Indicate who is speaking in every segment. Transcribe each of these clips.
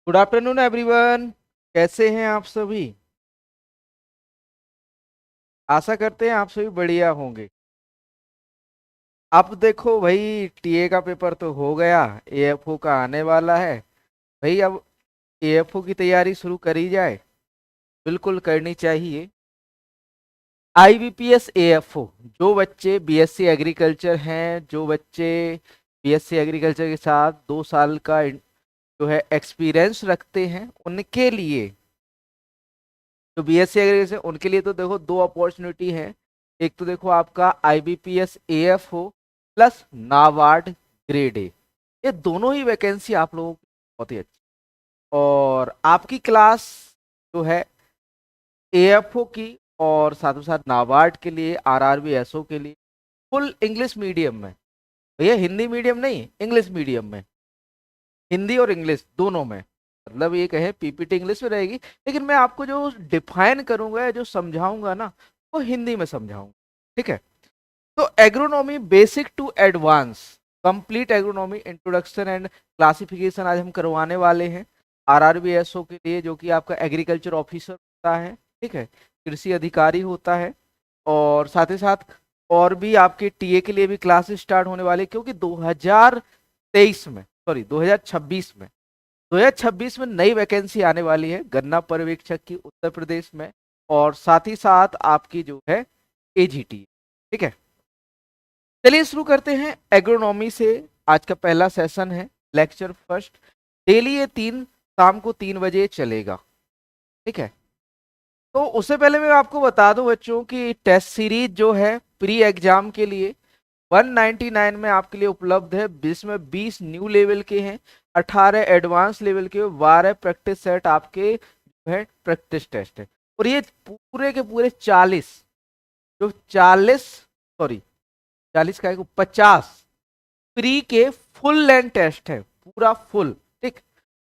Speaker 1: Good afternoon everyone. कैसे हैं आप सभी? आशा करते हैं आप सभी बढ़िया होंगे। अब देखो भाई, टीए का पेपर तो हो गया, एएफओ का आने वाला है। भाई अब एएफओ की तैयारी शुरू करी जाए। बिल्कुल करनी चाहिए। आईबीपीएस एएफओ, जो बच्चे बीएससी एग्रीकल्चर हैं, जो बच्चे बीएससी एग्रीकल्चर के साथ 2 साल का जो है एक्सपीरियंस रखते हैं, उनके लिए, जो बीएससी एग्रीकल्चर उनके लिए तो देखो दो अपॉर्चुनिटी है। एक तो देखो आपका IBPS AFO plus NABARD grade A, ये दोनों ही वैकेंसी आप लोगों की बहुत ही अच्छी। और आपकी क्लास जो है एएफओ की और साथ साथ नाबार्ड के लिए, आरआरबी एसओ के लिए फुल इंग्लिश मीडियम में। भैया हिंदी मीडियम नहीं, इंग्लिश मीडियम में, हिंदी और इंग्लिश दोनों में। मतलब ये कहें पीपीटी इंग्लिश में रहेगी, लेकिन मैं आपको जो डिफाइन करूंगा या जो समझाऊंगा ना, वो हिंदी में समझाऊंगा। ठीक है। तो agronomy basic to advance, complete agronomy introduction and classification आज हम करवाने वाले हैं। आरआरबीएसओ के लिए, जो कि आपका एग्रीकल्चर ऑफिसर होता है, ठीक है, कृषि अधिकारी होता है। और साथ ही साथ और भी आपके टीए के लिए भी क्लासेस स्टार्ट होने वाले, क्योंकि 2023 में, सॉरी 2026 में, 2026 में नई वैकेंसी आने वाली है गन्ना पर्यवेक्षक की उत्तर प्रदेश में। और साथ ही साथ आपकी जो है एजीटी। ठीक है। चलिए शुरू करते हैं एग्रोनॉमी से। आज का पहला सेशन है, लेक्चर फर्स्ट। डेली ये शाम को 3 बजे चलेगा। ठीक है। तो उससे पहले मैं आपको बता दूं बच्चों की टेस्ट सीरीज जो है प्री एग्जाम के लिए 199 में आपके लिए उपलब्ध है, जिसमें 20 न्यू लेवल के हैं, 18 एडवांस लेवल के, 12 प्रैक्टिस सेट आपके जो है प्रैक्टिस टेस्ट है। और ये पूरे के पूरे 40, जो 40, सॉरी 40 का 50 प्री के फुल लेंथ टेस्ट है, पूरा फुल। ठीक।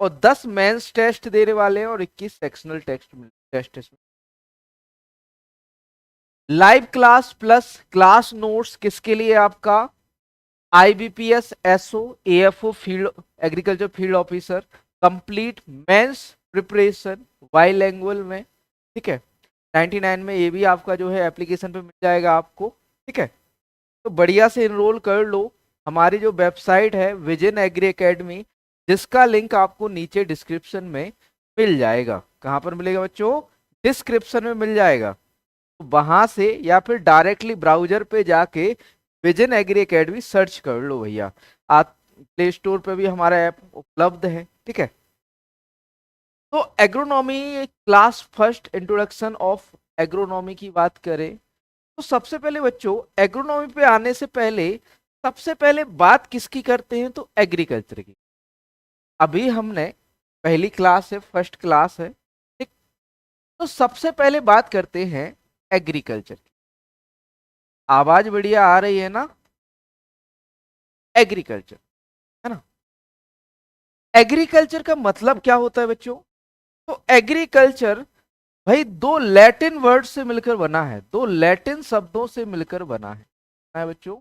Speaker 1: और 10 मेंस टेस्ट देने वाले हैं और 21 sectional test. Live class plus class notes किसके लिए? आपका IBPS SO AFO field agriculture field officer, complete mains preparation bilingual में। ठीक है। 99 में ये भी आपका जो है एप्लीकेशन पे मिल जाएगा आपको। ठीक है। तो बढ़िया से इनरोल कर लो। हमारी जो वेबसाइट है विजन एग्री एकेडमी, जिसका लिंक आपको नीचे डिस्क्रिप्शन में मिल जाएगा। कहाँ पर मिलेगा बच्चों? डिस्क्रिप्शन में मिल जाएगा। तो वहां से या फिर डायरेक्टली ब्राउजर पे जाके विजन एग्री एकेडमी सर्च कर लो भैया। आप प्ले स्टोर पे भी हमारा ऐप उपलब्ध है। ठीक है। तो agronomy class first, introduction of agronomy की बात करें तो सबसे पहले बच्चों एग्रोनॉमी पे आने से पहले सबसे पहले बात किसकी करते हैं? तो एग्रीकल्चर की। अभी हमने पहली क्लास है, फर्स्ट क्लास है। ठीक। तो सबसे पहले बात करते हैं एग्रीकल्चर की। आवाज बढ़िया आ रही है ना? एग्रीकल्चर, है ना? एग्रीकल्चर का मतलब क्या होता है बच्चों? तो एग्रीकल्चर भाई दो लैटिन वर्ड से मिलकर बना है, दो लैटिन शब्दों से मिलकर बना है बच्चों।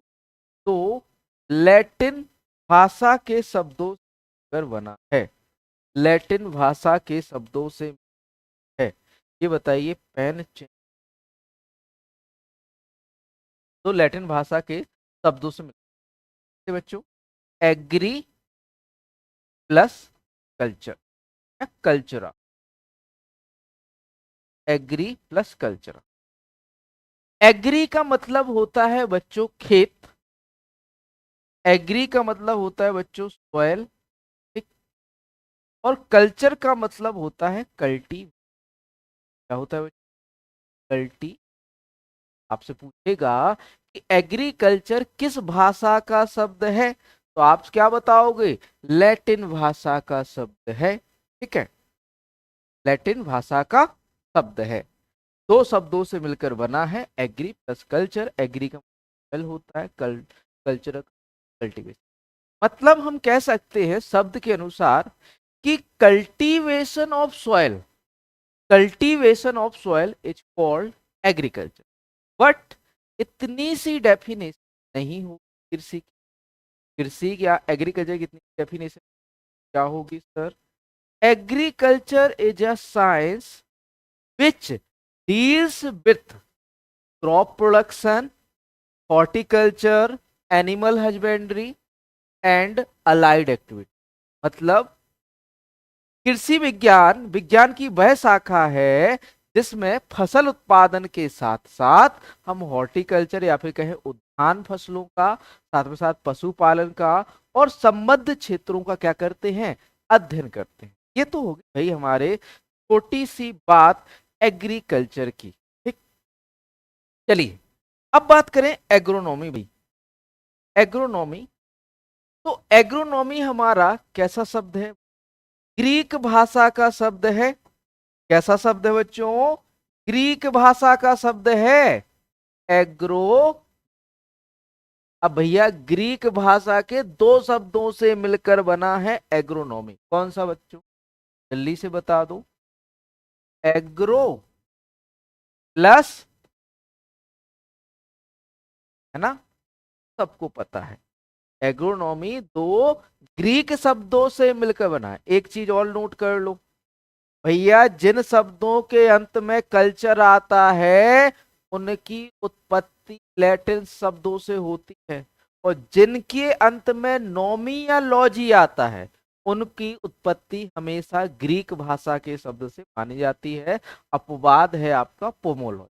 Speaker 1: तो लैटिन भाषा के शब्दों से मिलकर बना है, लैटिन भाषा के शब्दों से है। ये बताइए, पेन तो लैटिन भाषा के शब्दों से मिलकर बच्चों एग्री प्लस कल्चर या कल्चरा, एग्री प्लस कल्चर। एग्री का मतलब होता है बच्चों खेत, एग्री का मतलब होता है बच्चों सॉयल। ठीक। और कल्चर का मतलब होता है कल्टी। क्या होता है कल्टी? आपसे पूछेगा कि एग्रीकल्चर किस भाषा का शब्द है, तो आप क्या बताओगे? लैटिन भाषा का शब्द है। ठीक है। लैटिन भाषा का शब्द है, दो शब्दों से मिलकर बना है एग्री प्लस कल्चर। एग्री का मतलब होता है कल्चर कल्टीवेशन। मतलब हम कह सकते हैं शब्द के अनुसार कि cultivation of soil, cultivation of soil is called agriculture. But इतनी सी डेफिनेशन नहीं हो कृषि की। कृषि या एग्रीकल्चर की इतनी डेफिनेशन क्या होगी sir? Agriculture is a science which deals with crop production, horticulture, animal husbandry and allied activity। मतलब कृषि विज्ञान विज्ञान की वह शाखा है जिसमें फसल उत्पादन के साथ साथ हम हॉर्टिकल्चर या फिर कहें उद्यान फसलों का, साथ में साथ पशुपालन का और संबद्ध क्षेत्रों का क्या करते हैं, अध्ययन करते हैं। ये तो होगी भाई हमारे छोटी सी बात एग्रीकल्चर की। ठीक, चलिए अब बात करें एग्रोनॉमी भी। एग्रोनॉमी, तो एग्रोनॉमी हमारा कैसा शब्द है, ग्रीक भाषा का शब्द है। कैसा शब्द है बच्चों, ग्रीक भाषा का शब्द है एग्रो। अब भैया ग्रीक भाषा के दो शब्दों से मिलकर बना है एग्रोनॉमी। कौन सा बच्चों, जल्दी से बता दो। एग्रो प्लस, है ना, सबको पता है एग्रोनॉमी दो ग्रीक शब्दों से मिलकर बना है। एक चीज और नोट कर लो भैया, जिन शब्दों के अंत में कल्चर आता है उनकी उत्पत्ति लैटिन शब्दों से होती है, और जिनके अंत में नोमी या लॉजी आता है उनकी उत्पत्ति हमेशा ग्रीक भाषा के शब्द से मानी जाती है। अपवाद है आपका पोमोलॉजी।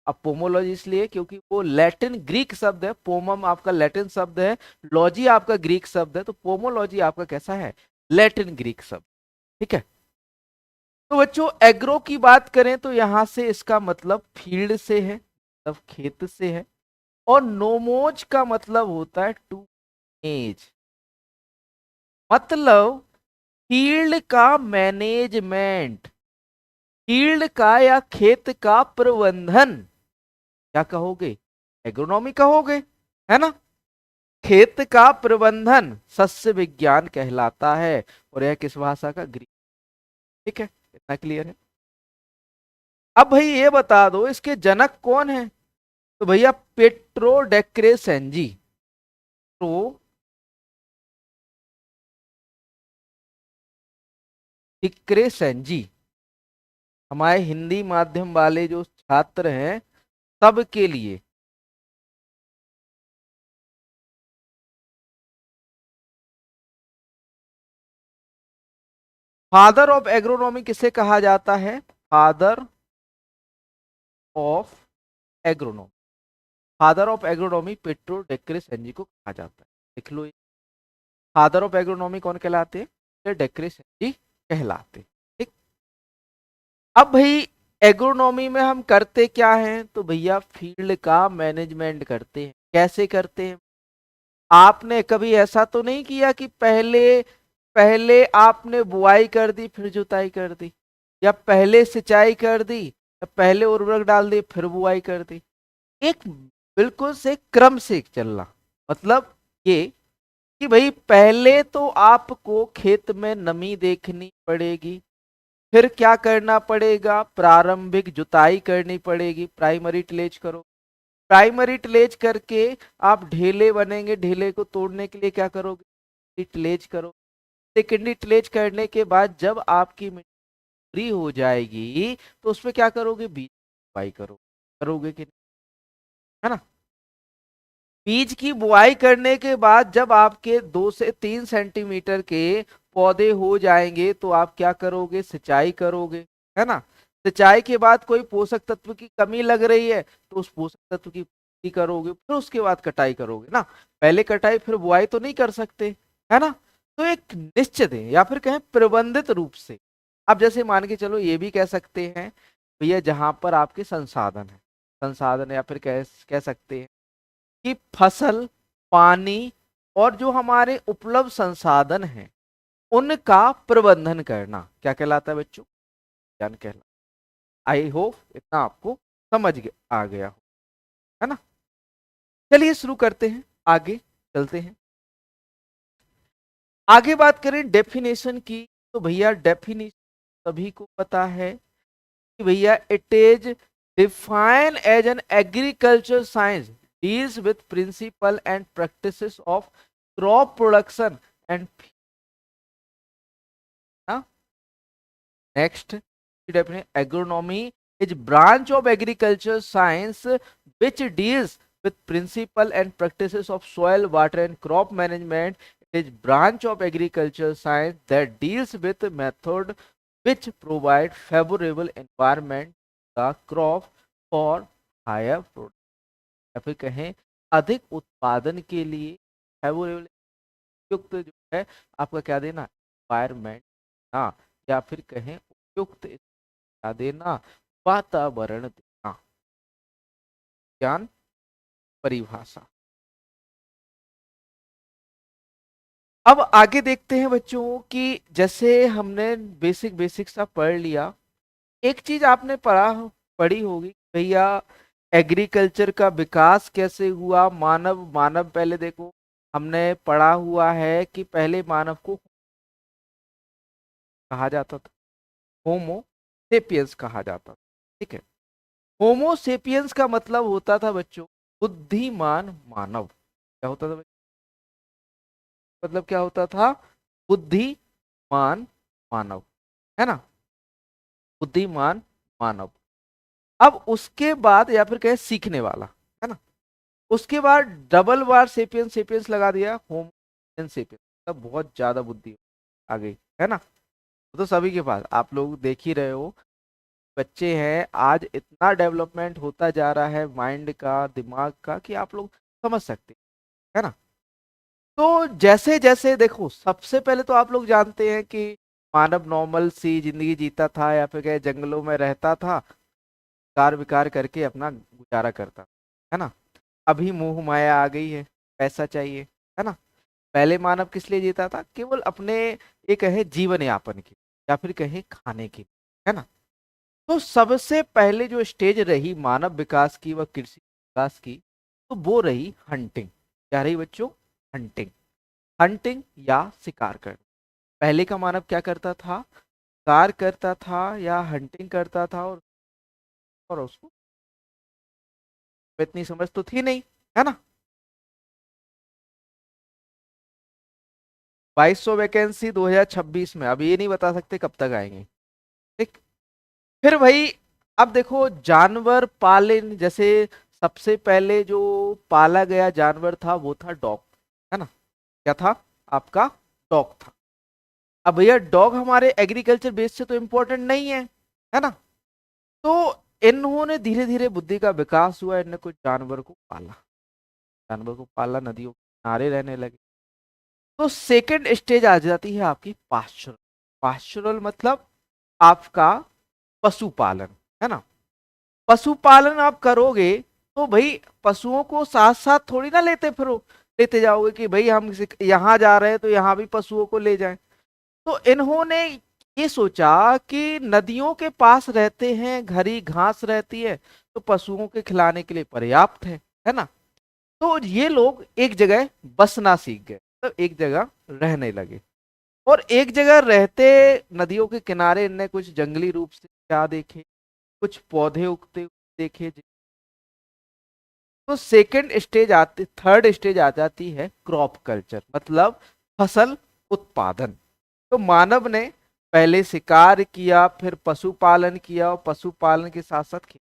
Speaker 1: अब पोमोलॉजी इसलिए क्योंकि वो लैटिन ग्रीक शब्द है, पोमम आपका लैटिन शब्द है, लॉजी आपका ग्रीक शब्द है, तो पोमोलॉजी आपका कैसा है, लैटिन ग्रीक शब्द। ठीक है, तो बच्चों एग्रो की बात करें तो यहां से इसका मतलब फील्ड से है, मतलब खेत से है, और नोमोज का मतलब होता है टू एज, मतलब फील्ड का मैनेजमेंट, फील्ड का या खेत का प्रबंधन क्या कहोगे, एग्रोनॉमी कहोगे, है ना। खेत का प्रबंधन सस्य विज्ञान कहलाता है, और यह किस भाषा का, ग्रीक। ठीक है, इतना क्लियर है। अब भाई ये बता दो इसके जनक कौन है, तो भैया पेट्रो डेक्रेसेंजी। तो डिक्रेसेंजी हमारे हिंदी माध्यम वाले जो छात्र हैं सबके लिए फादर ऑफ एग्रोनॉमी किसे कहा जाता है, father of agronomy, father of agronomy Pietro de Crescenzi को कहा जाता है। लिख लो, फादर ऑफ एग्रोनॉमी कौन कहलाते हैं, डेक्रेसेंजी कहलाते। ठीक, अब भाई एग्रोनॉमी में हम करते क्या हैं, तो भैया फील्ड का मैनेजमेंट करते हैं। कैसे करते हैं, आपने कभी ऐसा तो नहीं किया कि पहले पहले आपने बुआई कर दी फिर जुताई कर दी, या पहले सिंचाई कर दी या पहले उर्वरक डाल दी फिर बुआई कर दी। एक बिल्कुल से क्रम से चलना, मतलब ये कि भाई पहले तो आपको खेत में नमी देखनी पड़ेगी, फिर क्या करना पड़ेगा, प्रारंभिक जुताई करनी पड़ेगी, प्राइमरी टिलेज करो, प्राइमरी टिलेज करके आप ढेले बनेंगे, ढेले को तोड़ने के लिए क्या करोगे, टिलेज करो, सेकेंडरी टिलेज करने के बाद जब आपकी मिट्टी पूरी हो जाएगी तो उसमें क्या करोगे, बीज बुआई करोगे कि नहीं, है ना। बीज की बुआई करने के बाद जब आपके 2 से 3 सेंटीमीटर के पौधे हो जाएंगे तो आप क्या करोगे, सिंचाई करोगे, है ना। सिंचाई के बाद कोई पोषक तत्व की कमी लग रही है तो उस पोषक तत्व की पूर्ति करोगे, फिर उसके बाद कटाई करोगे ना। पहले कटाई फिर बुआई तो नहीं कर सकते, है ना। तो एक निश्चित है या फिर कहें प्रबंधित रूप से, आप जैसे मान के चलो ये भी कह सकते हैं भैया जहां पर आपके संसाधन है, संसाधन या फिर कह सकते हैं कि फसल, पानी और जो हमारे उपलब्ध संसाधन हैं उनका प्रबंधन करना क्या कहलाता है बच्चों, ज्ञान कहलाता। आई होप इतना आपको आ गया हो, है ना। चलिए शुरू करते हैं, आगे चलते हैं। आगे बात करें डेफिनेशन की, तो भैया डेफिनेशन सभी को पता है कि भैया it is define as an agriculture science deals with principle and practices of crop production and next definition, agronomy is branch of agriculture science which deals with principle and practices of soil, water and crop management. It is branch of agriculture science that deals with method which provide favorable environment the crop for higher product, या फिर कहें अधिक उत्पादन के लिए favorable उपयुक्त जो है आपका क्या देना, environment ना, या फिर कहें उपयुक्त क्या देना, वातावरण देना। ज्ञान परिभाषा। अब आगे देखते हैं बच्चों कि जैसे हमने बेसिक बेसिक सा पढ़ लिया, एक चीज आपने पढ़ी होगी भैया, एग्रीकल्चर का विकास कैसे हुआ, मानव मानव पहले देखो हमने पढ़ा हुआ है कि पहले मानव को कहा जाता था, होमो सेपियंस कहा जाता था, ठीक है। होमो सेपियंस का मतलब होता था बच्चों बुद्धिमान मानव। क्या होता था बच्चों? मतलब क्या होता था, बुद्धिमान मानव, है ना, बुद्धिमान मानव। अब उसके बाद या फिर कहे सीखने वाला, है ना, उसके बाद डबल बार सेपियंस सेपियंस लगा दिया, होमो सेपियंस, तब बहुत ज्यादा बुद्धि आ गई, है ना। तो सभी के पास आप लोग देख ही रहे हो, बच्चे हैं, आज इतना डेवलपमेंट होता जा रहा है माइंड का, दिमाग का, कि आप लोग समझ सकते हैं, है ना। तो जैसे जैसे देखो, सबसे पहले तो आप लोग जानते हैं कि मानव नॉर्मल सी जिंदगी जीता था, या फिर कहे जंगलों में रहता था, कार विकार करके अपना गुजारा करता, है ना। अभी मोह माया आ गई है, पैसा चाहिए, है ना। पहले मानव किस लिए जीता था, केवल अपने ये कहे जीवन यापन के, या फिर कहे खाने के, है ना। तो सबसे पहले जो स्टेज रही मानव विकास की व कृषि विकास की, तो वो रही हंटिंग। क्या रही बच्चों? हंटिंग। हंटिंग या शिकार करना। पहले का मानव क्या करता था, शिकार करता था या हंटिंग करता था, और उसको इतनी समझ तो थी नहीं, है ना। 2200 वैकेंसी 2026 में, अब ये नहीं बता सकते कब तक आएंगे, ठीक। फिर भाई अब देखो जानवर पालन, जैसे सबसे पहले जो पाला गया जानवर था वो था डॉग, है ना। क्या था आपका? डॉग था। अब भैया डॉग हमारे एग्रीकल्चर बेस से तो इम्पोर्टेंट नहीं है ना। तो इन्होंने धीरे धीरे बुद्धि का विकास हुआ, इन्होंने कुछ जानवर को पाला, जानवर को पाला, नदियों के किनारे रहने लगे। तो सेकंड स्टेज आ जाती है आपकी पास्चुरल। पास्चुरल मतलब आपका पशुपालन, है ना। पशुपालन आप करोगे तो भाई पशुओं को साथ साथ थोड़ी ना लेते फिरो, लेते जाओगे कि भाई हम यहाँ जा रहे हैं तो यहाँ भी पशुओं को ले जाएं। तो इन्होंने ये सोचा कि नदियों के पास रहते हैं, हरी घास रहती है, तो पशुओं के खिलाने के लिए पर्याप्त है ना। तो ये लोग एक जगह बसना सीख गए, तो एक जगह रहने लगे, और एक जगह रहते नदियों के किनारे इनने कुछ जंगली रूप से क्या देखे, कुछ पौधे उगते हुए देखे। तो सेकंड स्टेज आती, थर्ड स्टेज आ जाती है क्रॉप कल्चर, मतलब फसल उत्पादन। तो मानव ने पहले शिकार किया, फिर पशुपालन किया, और पशुपालन के साथ साथ खेती।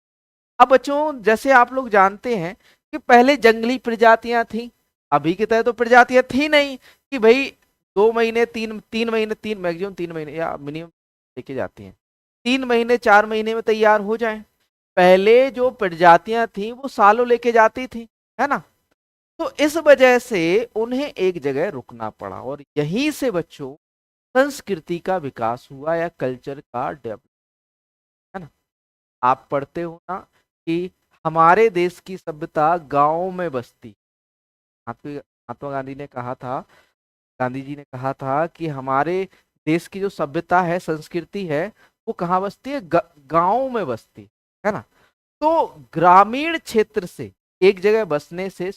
Speaker 1: अब बच्चों जैसे आप लोग जानते हैं कि पहले जंगली प्रजातियां थी, अभी की तरह तो प्रजातियां थी नहीं कि भाई 2 महीने, तीन तीन महीने, तीन मैक्सिमम 3 महीने या मिनिमम लेके जाती हैं, 3 महीने 4 महीने में तैयार हो जाए। पहले जो प्रजातियां थी वो सालों लेके जाती थी, है ना। तो इस वजह से उन्हें एक जगह रुकना पड़ा, और यहीं से बच्चों संस्कृति का विकास हुआ या कल्चर का डेवलप, है ना। आप पढ़ते हो ना कि हमारे देश की सभ्यता गांवों में बसती। महात्मा गांधी ने कहा था, गांधी जी ने कहा था कि हमारे देश की जो सभ्यता है, संस्कृति है, वो कहाँ बसती है? गांवों में बसती है ना। तो ग्रामीण क्षेत्र से एक जगह बसने से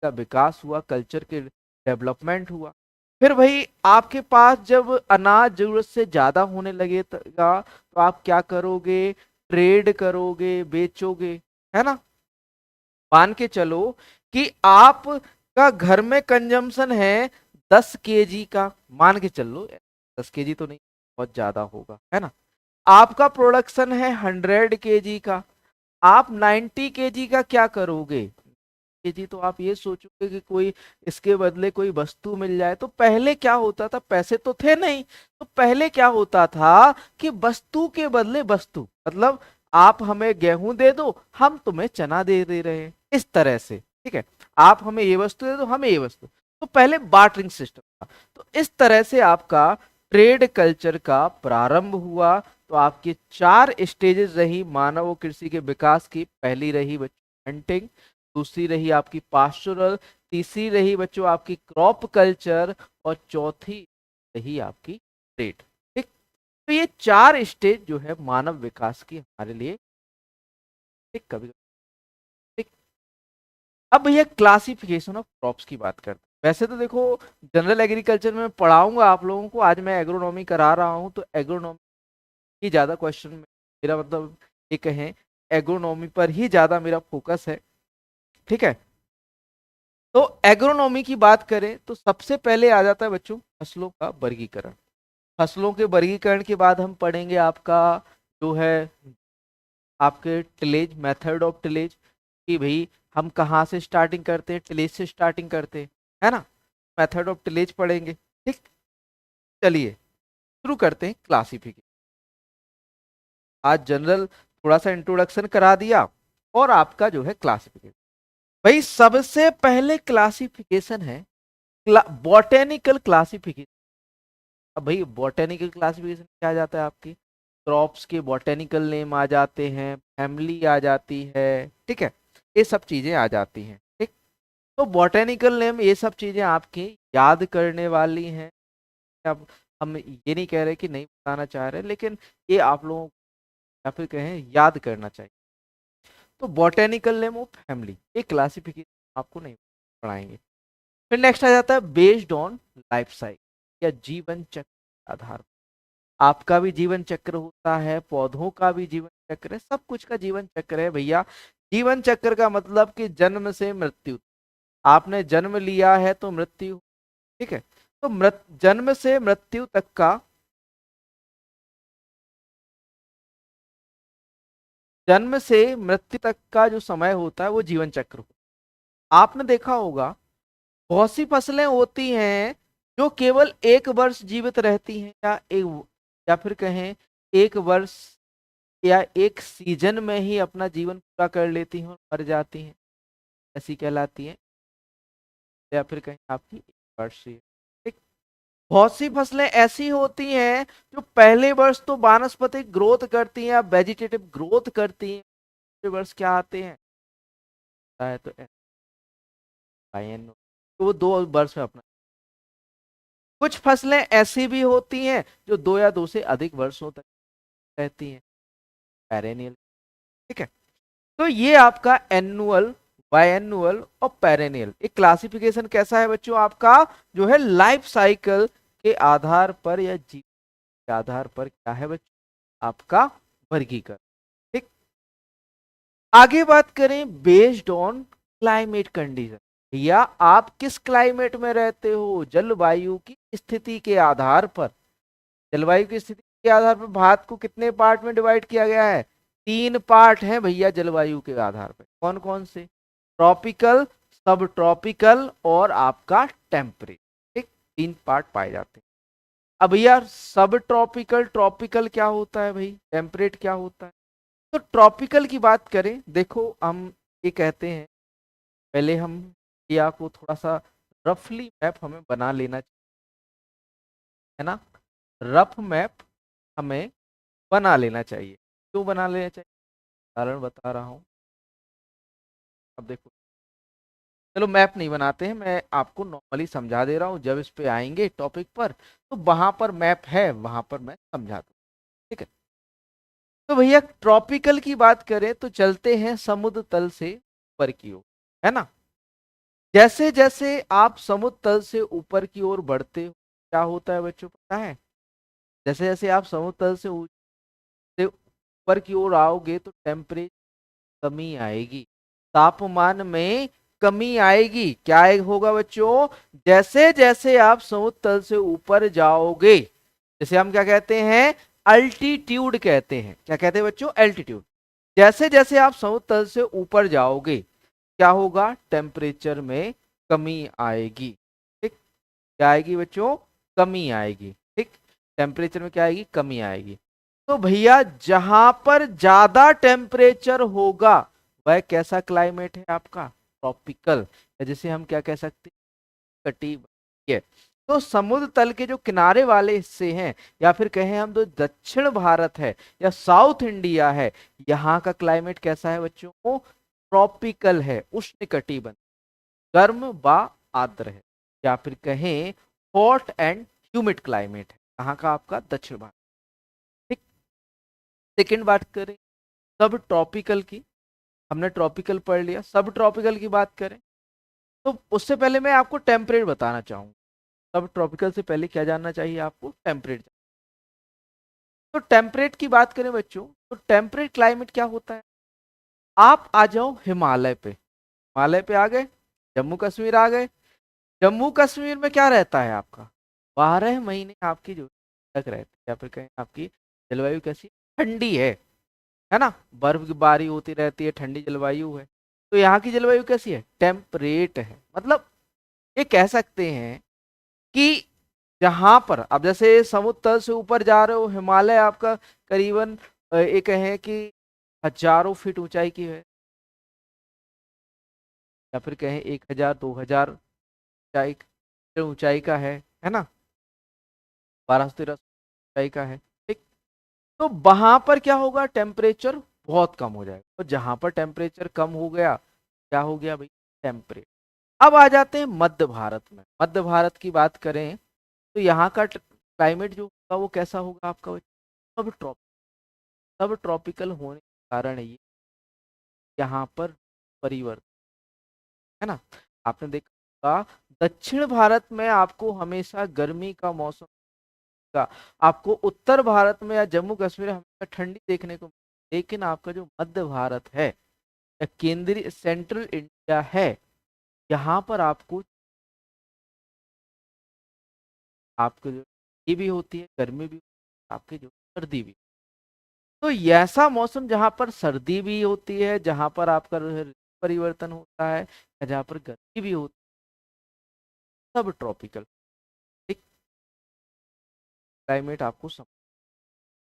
Speaker 1: का विकास हुआ, कल्चर के डेवलपमेंट हुआ। फिर भाई आपके पास जब अनाज जरूरत से ज्यादा होने लगेगा तो आप क्या करोगे? ट्रेड करोगे, बेचोगे, है ना। मान के चलो कि आपका घर में कंजम्पशन है 10 केजी का, मान के चलो 10 केजी तो नहीं, बहुत ज्यादा होगा, है ना। आपका प्रोडक्शन है 100 kg का, आप 90 kg का क्या करोगे? केजी तो आप ये सोचोगे कि कोई इसके बदले कोई वस्तु मिल जाए। तो पहले क्या होता था, पैसे तो थे नहीं, तो पहले क्या होता था कि वस्तु के बदले वस्तु, मतलब आप हमें गेहूं दे दो, हम तुम्हें चना दे रहे हैं, इस तरह से, ठीक है। आप हमें ये वस्तु दे दो, हमें ये वस्तु। तो पहले बार्टरिंग सिस्टम था। तो इस तरह से आपका ट्रेड कल्चर का प्रारंभ हुआ। तो आपकी 4 स्टेजेस रही मानव और कृषि के विकास की। पहली रही हंटिंग, दूसरी रही आपकी पास्चुरल, तीसरी रही बच्चों आपकी क्रॉप कल्चर, और चौथी रही आपकी ट्रेड। ठीक, तो ये 4 स्टेज जो है मानव विकास की हमारे लिए, ठीक, कभी, ठीक। अब भैया क्लासिफिकेशन ऑफ क्रॉप्स की बात करते हैं। वैसे तो देखो जनरल एग्रीकल्चर में पढ़ाऊंगा आप लोगों को, आज मैं एग्रोनॉमी करा रहा हूं, तो एग्रोनॉमी ही ज्यादा क्वेश्चन, मेरा मतलब ये कहें एग्रोनॉमी पर ही ज्यादा मेरा फोकस है, ठीक है। तो एग्रोनॉमी की बात करें तो सबसे पहले आ जाता है बच्चों फसलों का वर्गीकरण। फसलों के वर्गीकरण के बाद हम पढ़ेंगे आपका जो है आपके टिलेज, मेथड ऑफ टिलेज, कि भाई हम कहाँ से स्टार्टिंग करते हैं, टिलेज से स्टार्टिंग करते हैं, है ना। मेथड ऑफ टिलेज पढ़ेंगे, ठीक। चलिए शुरू करते हैं क्लासिफिकेशन। आज जनरल थोड़ा सा इंट्रोडक्शन करा दिया, और आपका जो है क्लासिफिकेशन। भाई सबसे पहले क्लासिफिकेशन है बॉटेनिकल क्लासिफिकेशन। अब भाई बॉटेनिकल क्लासिफिकेशन क्या आ जाता है आपकी, क्रॉप्स के बॉटेनिकल नेम आ जाते हैं, फैमिली आ जाती है, ठीक है, ये सब चीजें आ जाती हैं, ठीक। तो बॉटेनिकल नेम ये सब चीजें आपकी याद करने वाली हैं। अब हम ये नहीं कह रहे कि नहीं बताना चाह रहे, लेकिन ये आप लोगों को या फिर कहें याद करना चाहिए। तो बॉटेनिकल नेम ऑफ फैमिली, ये क्लासिफिकेशन आपको नहीं पढ़ाएंगे। फिर नेक्स्ट आ जाता है बेस्ड ऑन लाइफ साइकिल, या जीवन चक्र के आधार पर। आपका भी जीवन चक्र होता है, पौधों का भी जीवन चक्र है, सब कुछ का जीवन चक्र है भैया। जीवन चक्र का मतलब कि जन्म से मृत्यु, आपने जन्म लिया है तो मृत्यु, ठीक है। तो जन्म से मृत्यु तक का, जन्म से मृत्यु तक का जो समय होता है वो जीवन चक्र होता है। आपने देखा होगा बहुत सी फसलें होती हैं जो केवल 1 वर्ष जीवित रहती हैं, या फिर कहें 1 वर्ष या 1 सीजन में ही अपना जीवन पूरा कर लेती हैं और मर जाती हैं, ऐसी कहलाती हैं। या फिर कहें आपकी 1 वर्षीय, ठीक। बहुत सी फसलें ऐसी होती हैं जो पहले वर्ष तो वानस्पतिक ग्रोथ करती हैं या वेजिटेटिव ग्रोथ करती हैं, दूसरे वर्ष क्या आते हैं, तो तो वो 2 वर्ष में अपना। कुछ फसलें ऐसी भी होती हैं जो 2 या 2 से अधिक वर्षों तक रहती हैं, पेरेनियल, ठीक है। तो ये आपका एनुअल, बायएनुअल और पेरेनियल। एक क्लासिफिकेशन कैसा है बच्चों आपका, जो है लाइफ साइकिल के आधार पर या जीवन के आधार पर क्या है बच्चों आपका वर्गीकरण, ठीक। आगे बात करें बेस्ड ऑन क्लाइमेट कंडीशन, या आप किस क्लाइमेट में रहते हो, जलवायु की स्थिति के आधार पर। जलवायु की स्थिति के आधार पर भारत को कितने पार्ट में डिवाइड किया गया है, 3 पार्ट हैं भैया जलवायु के आधार पर। कौन कौन से, ट्रॉपिकल, सब ट्रॉपिकल और आपका टेम्परेट, ठीक, 3 पार्ट पाए जाते हैं। अब भैया सब ट्रॉपिकल, ट्रॉपिकल क्या होता है भाई, टेम्परेट क्या होता है। तो ट्रॉपिकल की बात करें, देखो हम ये कहते हैं, पहले हम इंडिया को थोड़ा सा रफली मैप हमें बना लेना चाहिए, है ना। रफ मैप हमें बना लेना चाहिए। क्यों बना लेना चाहिए, कारण बता रहा हूं। अब देखो, चलो मैप नहीं बनाते हैं, मैं आपको नॉर्मली समझा दे रहा हूँ, जब इस पे आएंगे टॉपिक पर तो वहां पर मैप है, वहां पर मैं समझा दूँ, ठीक है। तो भैया ट्रॉपिकल की बात करें तो चलते हैं समुद्र तल से ऊपर की ओर, है ना। जैसे जैसे आप समुद्र तल से ऊपर की ओर बढ़ते हो, क्या होता है बच्चों पता है, जैसे जैसे आप समुद्र तल से ऊपर की ओर आओगे तो टेम्परेचर कमी आएगी, तापमान में कमी आएगी। क्या होगा बच्चों, जैसे जैसे आप समुद्र तल से ऊपर जाओगे, जैसे हम क्या कहते हैं, अल्टीट्यूड कहते हैं। क्या कहते हैं बच्चों? एल्टीट्यूड। जैसे जैसे आप समुद्र तल से ऊपर जाओगे क्या होगा? टेम्परेचर में कमी आएगी। ठीक, क्या आएगी बच्चों? कमी आएगी। ठीक, टेम्परेचर में क्या आएगी? कमी आएगी। तो भैया जहां पर ज्यादा टेम्परेचर होगा वह कैसा क्लाइमेट है आपका? ट्रॉपिकल, जिसे हम क्या कह सकते हैं? कटिबंधीय। तो समुद्र तल के जो किनारे वाले हिस्से हैं, या फिर कहें हम तो दक्षिण भारत है या साउथ इंडिया है, यहाँ का क्लाइमेट कैसा है बच्चों? को ट्रॉपिकल है, उष्णकटिबंधीय, गर्म व आर्द्र है, या फिर कहें हॉट एंड ह्यूमिड क्लाइमेट है। कहाँ का? आपका दक्षिण भारत। ठीक, सेकेंड बात करें सब ट्रॉपिकल की, हमने ट्रॉपिकल पढ़ लिया। सब ट्रॉपिकल की बात करें तो उससे पहले मैं आपको टेम्परेट बताना चाहूंगा। सब ट्रॉपिकल से पहले क्या जानना चाहिए आपको? टेम्परेट। तो टेम्परेट की बात करें बच्चों तो टेम्परेट क्लाइमेट क्या होता है? आप आ जाओ हिमालय पे, हिमालय पे आ गए, जम्मू कश्मीर आ गए। जम्मू कश्मीर में क्या रहता है आपका? 12 महीने आपकी जो तक रहती है, या फिर कहें आपकी जलवायु कैसी? ठंडी है ना? बर्फबारी होती रहती है, ठंडी जलवायु है। तो यहाँ की जलवायु कैसी है? टेम्परेट है। मतलब ये कह सकते हैं कि जहां पर अब जैसे समुद्र तल से ऊपर जा रहे हो, हिमालय आपका करीबन ये कहें कि हजारों फीट ऊंचाई की है, या फिर कहें 1000 2000 ऊंचाई ऊंचाई का है ना? 1200 1300 ऊंचाई का है। ठीक, तो वहां पर क्या होगा? टेम्परेचर बहुत कम हो जाएगा। तो जहां पर टेम्परेचर कम हो गया, क्या हो गया भाई? टेम्परेट। अब आ जाते हैं मध्य भारत में। मध्य भारत की बात करें तो यहाँ का क्लाइमेट जो होगा वो कैसा होगा आपका? सब ट्रॉप सब ट्रॉपिकल होने के कारण ये यहाँ पर परिवर्तन, है ना? आपने देखा होगा दक्षिण भारत में आपको हमेशा गर्मी का मौसम का, आपको उत्तर भारत में या जम्मू कश्मीर में हमेशा ठंडी देखने को मिलेगी। लेकिन आपका जो मध्य भारत है या केंद्रीय सेंट्रल इंडिया है, यहाँ पर आपको आपको जो ये भी होती है, गर्मी भी होती है, आपकी जो सर्दी भी। तो ऐसा मौसम जहां पर सर्दी भी होती है, जहां पर आपका ऋतु परिवर्तन होता है, या जहां पर गर्मी भी होती है, सब ट्रॉपिकल। एक क्लाइमेट आपको समझ।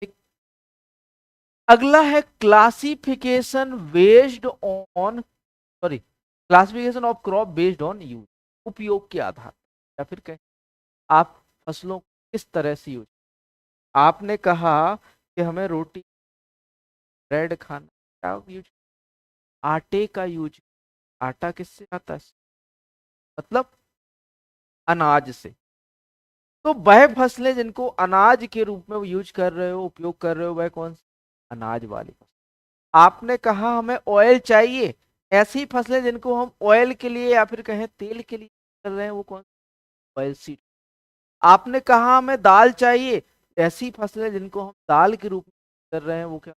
Speaker 1: एक अगला है classification based on, sorry, classification of crop based on use, उपयोग के आधार पर, या फिर कहें आप फसलों को किस तरह से यूज। आपने कहा कि हमें रोटी ब्रेड खाना, क्या यूज? आटे का यूज। आटा किससे आता है? मतलब अनाज से। तो वह फसलें जिनको अनाज के रूप में यूज कर रहे हो, उपयोग कर रहे हो, वह कौन सी? अनाज वाली फसल। आपने कहा हमें ऑयल चाहिए, ऐसी फसलें जिनको हम ऑयल के लिए या फिर कहें तेल के लिए कर रहे हैं, वो कौन सी? Oil seed. आपने कहा हमें दाल चाहिए, ऐसी फसलें जिनको हम दाल के रूप में कर रहे हैं, वो क्या?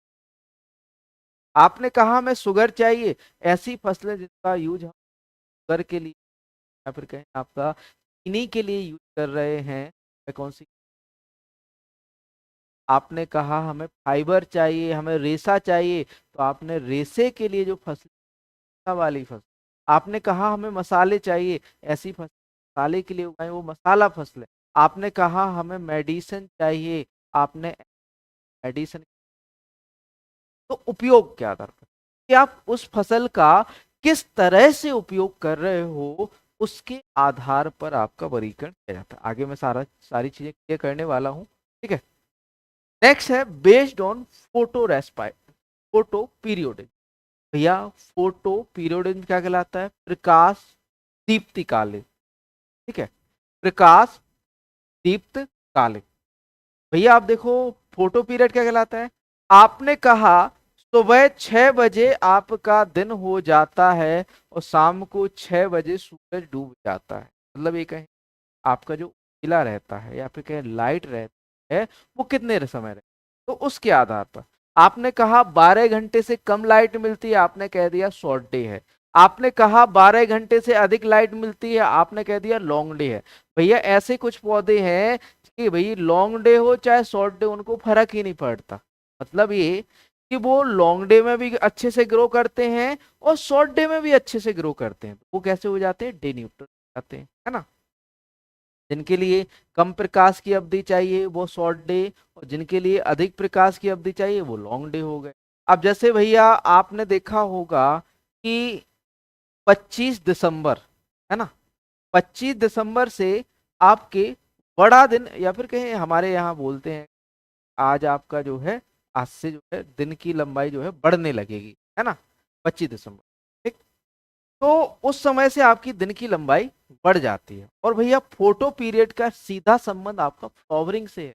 Speaker 1: आपने कहा हमें शुगर चाहिए, ऐसी फसलें जिनका यूज हम शुगर के लिए या फिर कहें आपका चीनी के लिए यूज कर रहे हैं, वह कौन सी? आपने कहा हमें फाइबर चाहिए, हमें रेशा चाहिए, तो आपने रेशे के लिए जो फसल, वाली फसल। आपने कहा हमें मसाले चाहिए, ऐसी फसल मसाले के लिए उगाई, वो मसाला फसल है। आपने कहा हमें मेडिसिन चाहिए, आपने मेडिसिन। तो उपयोग के आधार पर कि आप उस फसल का किस तरह से उपयोग कर रहे हो, उसके आधार पर आपका वर्गीकरण किया जाता है। आगे मैं सारी चीजें क्लियर करने वाला हूँ। ठीक है, नेक्स्ट है based on photo respite, photo periodism. भैया फोटो पीरियोडिज्म क्या कहलाता है? प्रकाश दीप्ति काले। ठीक है, प्रकाश दीप्त काले। भैया आप देखो फोटो पीरियड क्या कहलाता है? आपने कहा सुबह 6 बजे आपका दिन हो जाता है और शाम को 6 बजे सूरज डूब जाता है। मतलब ये कहें आपका जो उजाला रहता है या फिर कहें लाइट रहता है, वो कितने समय रहता है? तो उसके आधार पर आपने कहा 12 घंटे से कम लाइट मिलती है, आपने कह दिया शॉर्ट डे है। आपने कहा 12 घंटे से अधिक लाइट मिलती है, आपने कह दिया लॉन्ग डे है। भैया ऐसे कुछ पौधे हैं कि भाई लॉन्ग डे हो चाहे शॉर्ट डे, उनको फर्क ही नहीं पड़ता। मतलब ये कि वो लॉन्ग डे में भी अच्छे से ग्रो करते हैं और शॉर्ट डे में भी अच्छे से ग्रो करते हैं। वो कैसे हो जाते हैं? डे न्यूट्रल हो जाते हैं, है ना। जिनके लिए कम प्रकाश की अवधि चाहिए वो शॉर्ट डे, और जिनके लिए अधिक प्रकाश की अवधि चाहिए वो लॉन्ग डे हो गए। अब जैसे भैया आपने देखा होगा कि 25 दिसंबर, है ना, 25 दिसंबर से आपके बड़ा दिन, या फिर कहें हमारे यहाँ बोलते हैं आज आपका जो है, आज से जो है दिन की लंबाई जो है बढ़ने लगेगी, है ना, 25 दिसंबर। ठीक। तो उस समय से आपकी दिन की लंबाई बढ़ जाती है। और भैया फोटो पीरियड का सीधा संबंध आपका फ्लावरिंग से है।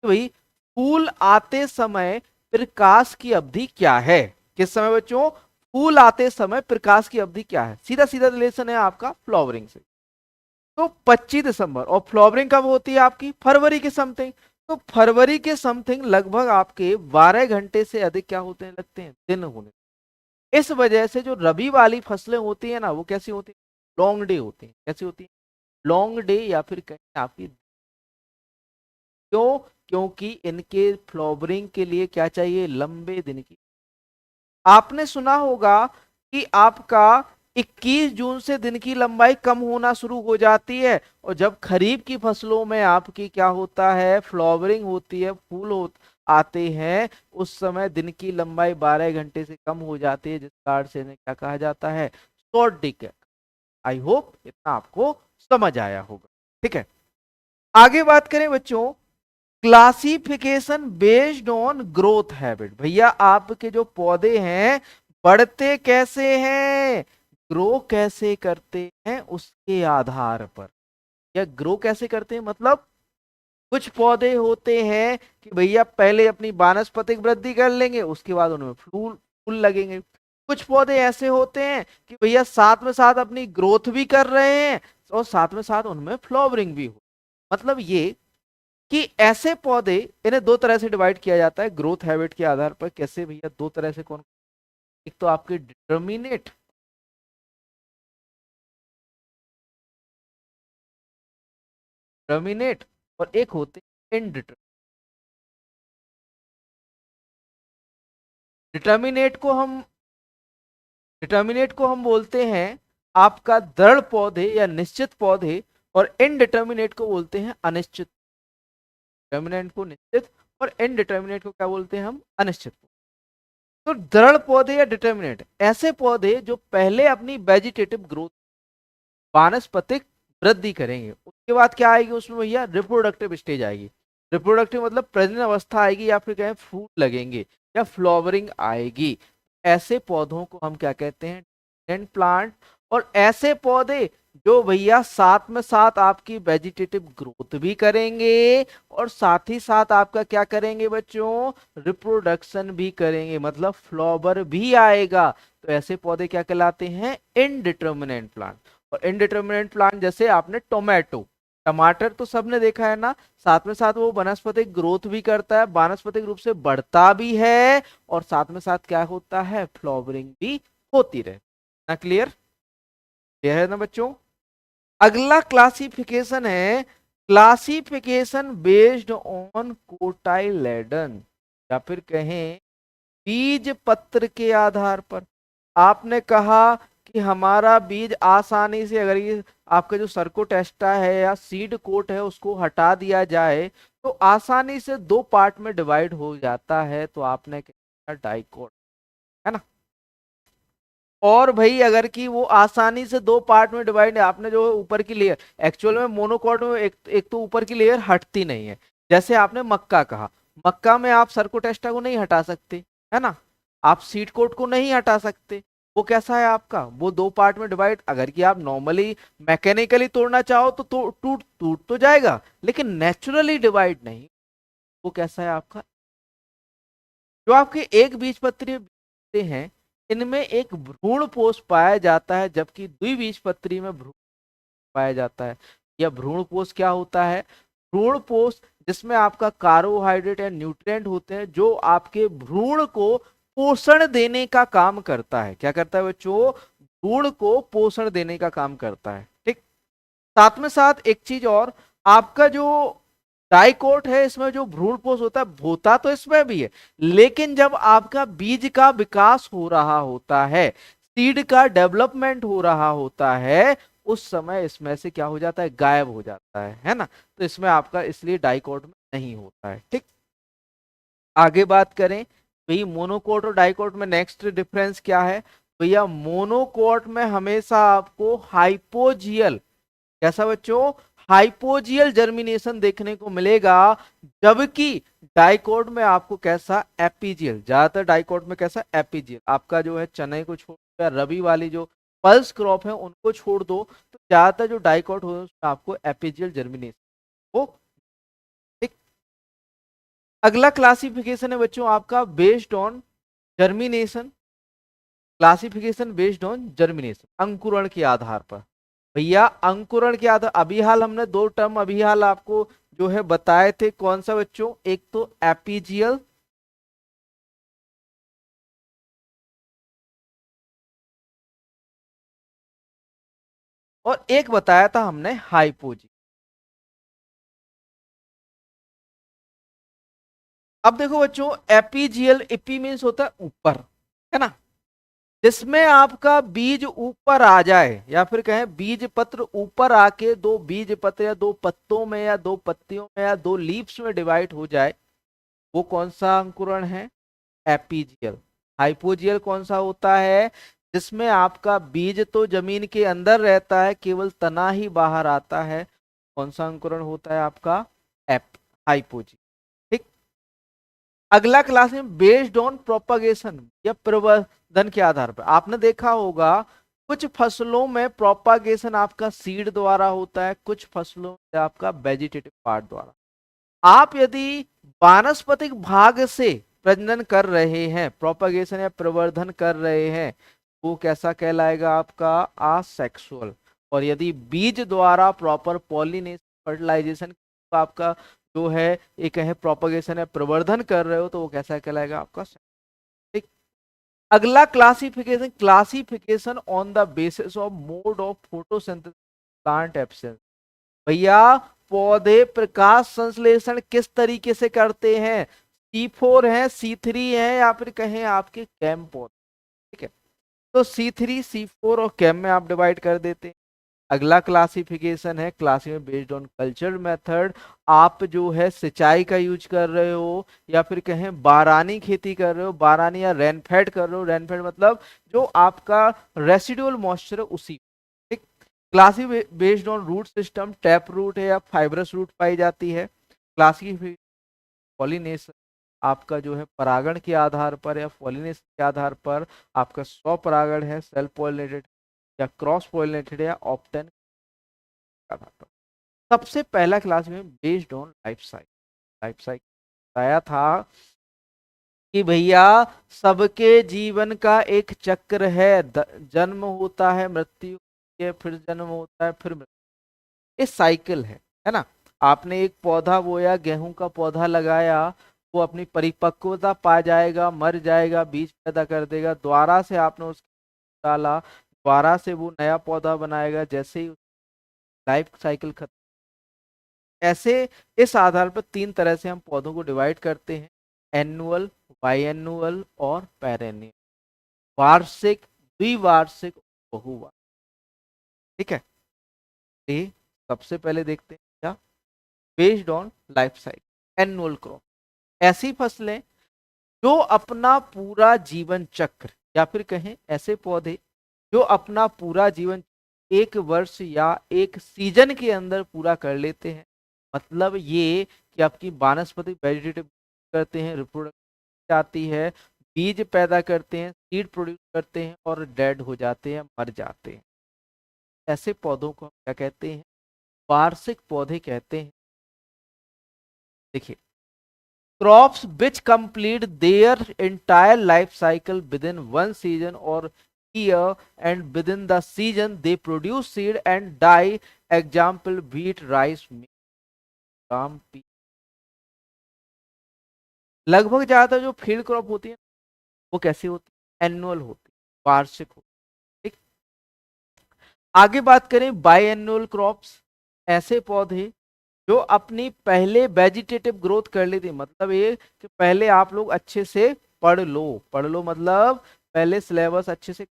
Speaker 1: तो भाई फूल आते समय प्रकाश की अवधि क्या है? किस समय बच्चों? फूल आते समय प्रकाश की अवधि क्या है? सीधा सीधा रिलेशन है आपका फ्लावरिंग से। तो 25 दिसंबर, और फ्लावरिंग कब होती है आपकी? फरवरी के समथिंग। तो फरवरी के समथिंग लगभग आपके 12 घंटे से अधिक क्या होते हैं, लगते हैं, दिन होने। इस वजह से जो रबी वाली फसलें होती है ना, वो कैसी होती है? लॉन्ग डे होती है। कैसी होती है? लॉन्ग डे, या फिर कहें आपकी। क्यों? क्योंकि इनके फ्लावरिंग के लिए क्या चाहिए? लंबे दिन की। आपने सुना होगा कि आपका 21 जून से दिन की लंबाई कम होना शुरू हो जाती है, और जब खरीफ की फसलों में आपकी क्या होता है? फ्लावरिंग होती है, फूल आते हैं, उस समय दिन की लंबाई 12 घंटे से कम हो जाती है, जिस कारण से इन्हें क्या कहा जाता है? Short day. आई होप इतना आपको समझ आया होगा। ठीक है, आगे बात करें बच्चों, classification based on growth habit. भैया आपके जो पौधे हैं बढ़ते कैसे हैं, ग्रो कैसे करते हैं, उसके आधार पर। या ग्रो कैसे करते हैं मतलब, कुछ पौधे होते हैं कि भैया पहले अपनी वानस्पतिक वृद्धि कर लेंगे, उसके बाद उनमें फूल फूल लगेंगे। कुछ पौधे ऐसे होते हैं कि भैया साथ में साथ अपनी ग्रोथ भी कर रहे हैं, और साथ में साथ उनमें फ्लावरिंग भी हो। मतलब ये कि ऐसे पौधे, इन्हें दो तरह से डिवाइड किया जाता है ग्रोथ हैबिट के आधार पर। कैसे भैया? दो तरह से। कौन? एक तो आपके डिटर्मिनेट, और एक होते इनडिटर्मिनेट। डिटर्मिनेट को हम डिटर्मिनेट को हम बोलते हैं आपका दृढ़ पौधे या निश्चित पौधे, और इनडिटर्मिनेट को बोलते हैं अनिश्चित। डिटर्मिनेट को निश्चित, और इनडिटर्मिनेट को क्या बोलते हैं हम? अनिश्चित। तो दृढ़ पौधे या डिटर्मिनेट ऐसे पौधे जो पहले अपनी वेजिटेटिव ग्रोथ, वानस्पतिक वृद्धि करेंगे, उसके बाद क्या आएगी उसमें भैया? रिप्रोडक्टिव स्टेज आएगी। रिप्रोडक्टिव मतलब प्रजनन अवस्था आएगी, या फिर कहें फूल लगेंगे, या फ्लावरिंग आएगी। ऐसे पौधों को हम क्या कहते हैं? Dependent plant. और ऐसे पौधे जो भैया साथ में साथ आपकी वेजिटेटिव ग्रोथ भी करेंगे, और साथ ही साथ आपका क्या करेंगे बच्चों? रिप्रोडक्शन भी करेंगे, मतलब फ्लावर भी आएगा। तो ऐसे पौधे क्या कहलाते हैं? Indeterminate plant. और इनडिटर्मिनेट प्लांट जैसे आपने टोमेटो, टमाटर तो सबने देखा है ना, साथ में साथ वो वनस्पतिक ग्रोथ भी करता है, वानस्पतिक रूप से बढ़ता भी है, और साथ में साथ क्या होता है? फ्लावरिंग भी होती रहे। ना क्लियर? क्लियर है ना बच्चों? अगला क्लासिफिकेशन है क्लासिफिकेशन बेस्ड ऑन कोटाइलेडन, या फिर कहें बीज पत्र के आधार पर। आपने कहा कि हमारा बीज आसानी से, अगर ये आपका जो सर्कोटेस्टा है या सीड कोट है उसको हटा दिया जाए, तो आसानी से दो पार्ट में डिवाइड हो जाता है। तो आपने कहा डाइकोट, है ना। और भाई अगर कि वो आसानी से दो पार्ट में डिवाइड, आपने जो ऊपर की लेयर, एक्चुअल में मोनोकॉट में एक तो ऊपर की लेयर हटती नहीं है। जैसे आपने मक्का कहा, मक्का में आप सर्कोटेस्टा को नहीं हटा सकते, है ना, आप सीड कोट को नहीं हटा सकते। वो कैसा है आपका? वो दो पार्ट में डिवाइड, अगर कि आप नॉर्मली मैकेनिकली तोड़ना चाहो तो टूट टूट तो जाएगा, लेकिन नेचुरली डिवाइड नहीं। वो कैसा है आपका? जो आपके एक बीजपत्री होते हैं, इनमें एक भ्रूण पोष पाया जाता है, जबकि द्विबीजपत्री में भ्रूण पाया जाता है। यह भ्रूण पोष क्या होता है? भ्रूण पोष जिसमें आपका कार्बोहाइड्रेट या न्यूट्रिएंट होते हैं, जो आपके भ्रूण को पोषण देने का काम करता है। क्या करता है बच्चों? भ्रूण को पोषण देने का काम करता है। ठीक। साथ में साथ एक चीज और, आपका जो डाइकोट है, इसमें जो भ्रूणपोष होता है, होता तो इसमें भी है, लेकिन जब आपका बीज का विकास हो रहा होता है, सीड का डेवलपमेंट हो रहा होता है, उस समय इसमें से क्या हो जाता है, गायब हो जाता है ना। तो इसमें आपका इसलिए डाइकोट में नहीं होता है। ठीक, आगे बात करें भई मोनोकोट और डाइकोट में नेक्स्ट डिफरेंस क्या है। भैया मोनोकोट में हमेशा आपको हाइपोजियल, कैसा बच्चों, हाइपोजियल जर्मिनेशन देखने को मिलेगा, जबकि डाइकोट में आपको कैसा, एपीजियल, ज्यादातर डाइकोट में कैसा, एपीजियल। आपका जो है चने को छोड़ कर रबी वाली जो पल्स क्रॉप है उनको छोड़ दो, तो ज्यादातर जो डाइकोट हो उसमें आपको एपीजियल जर्मिनेशन हो। ठीक, अगला क्लासिफिकेशन है बच्चों आपका based on germination, classification based on germination, अंकुरण के आधार पर। भैया अंकुरण के आधार, अभी हाल हमने दो टर्म अभी हाल आपको जो है बताए थे, कौन सा बच्चों, एक तो एपीजियल और एक बताया था हमने हाइपोजी। अब देखो बच्चों, एपीजियल, एपी मीन्स होता है ऊपर, है ना, जिसमें आपका बीज ऊपर आ जाए, या फिर कहें बीज पत्र ऊपर आके दो बीज पत्र या दो पत्तों में या दो पत्तियों में या दो लीव्स में डिवाइड हो जाए, वो कौन सा अंकुरण है, एपीजियल। हाइपोजियल कौन सा होता है, जिसमें आपका बीज तो जमीन के अंदर रहता है, केवल तना ही बाहर आता है, कौन सा अंकुरण होता है आपका, एप हाइपोजियल। ठीक, अगला क्लास में बेस्ड ऑन प्रोपागेशन या प्रवर्धन के आधार पर, आपने देखा होगा कुछ फसलों में प्रोपागेशन आपका सीड द्वारा होता है, कुछ फसलों में आपका वेजिटेटिव पार्ट द्वारा। आप यदि वानस्पतिक भाग से प्रजनन कर रहे हैं, प्रोपागेशन या प्रवर्धन कर रहे हैं, वो कैसा कहलाएगा आपका, आसेक्सुअल। और यदि बीज द्वारा प्रॉपर पॉलिनेशन फर्टिलाइजेशन आपका जो है एक है प्रोपागेशन या प्रवर्धन कर रहे हो, तो वो कैसा कहलाएगा आपका। ठीक, अगला classification, classification on the basis of mode of photosynthesis plant absence. भैया पौधे प्रकाश संश्लेषण किस तरीके से करते हैं, C4 है, C3 है, या फिर कहें आपके कैम पौधे। ठीक है, तो C3 C4 और कैम में आप डिवाइड कर देते हैं। अगला क्लासिफिकेशन है classification based on culture method, आप जो है सिंचाई का यूज कर रहे हो या फिर कहें बारानी खेती कर रहे हो, बारानी या रेनफेड कर रहे हो, रेनफेड मतलब जो आपका रेसिडुअल मॉइस्चर है उसी। ठीक, classic based on root system, tap root है या फाइब्रस रूट पाई जाती है। क्लासिक पॉलिनेशन आपका जो है परागण के आधार पर या पॉलिनेशन के आधार पर, आपका स्वपरागण है, सेल्फ पॉलिनेटेड या क्रॉस पॉलिनेटेड या ऑप्टेन के आधार पर। सबसे पहला क्लास में based on life cycle, life cycle बताया था कि भैया सबके जीवन का एक चक्र है, जन्म होता है, मृत्यु होती है, फिर जन्म होता है, फिर मृत्यु, ये साइकिल है ना। आपने एक पौधा बोया, गेहूं का पौधा लगाया, वो अपनी परिपक्वता पा जाएगा, मर जाएगा, बीज पैदा कर देगा, दोबारा से आपने उसको डाला, दोबारा से वो नया पौधा बनाएगा, जैसे ही लाइफ साइकिल खत्म। ऐसे इस आधार पर तीन तरह से हम पौधों को डिवाइड करते हैं, एनुअल, बाइएनुअल और पेरेनियल, वार्षिक, द्विवार्षिक, बहुवार्षिक। ठीक है, ये सबसे पहले देखते हैं क्या, based on life cycle, annual crop, ऐसी फसलें जो अपना पूरा जीवन चक्र, या फिर कहें ऐसे पौधे जो अपना पूरा जीवन एक वर्ष या एक सीजन के अंदर पूरा कर लेते हैं। मतलब ये कि आपकी वानस्पतिक वेजिटेटिव करते हैं, रिप्रोडक्शन आती है, बीज पैदा करते हैं, सीड प्रोड्यूस करते हैं और डेड हो जाते हैं, मर जाते हैं। ऐसे पौधों को हम क्या कहते हैं, वार्षिक पौधे कहते हैं। देखिए, crops which complete their entire life cycle within one season or year, and within the season they produce seed and die, example wheat, rice, maize, gram, pea। लगभग ज्यादातर जो फील्ड क्रॉप होती है वो कैसी होती है, एनुअल होती है, वार्षिक होती है। ठीक, आगे बात करें बाई एनुअल क्रॉप्स, ऐसे पौधे जो अपनी पहले वेजिटेटिव ग्रोथ कर ली थी, मतलब ये कि पहले आप लोग अच्छे से पढ़ लो मतलब पहले सिलेबस अच्छे से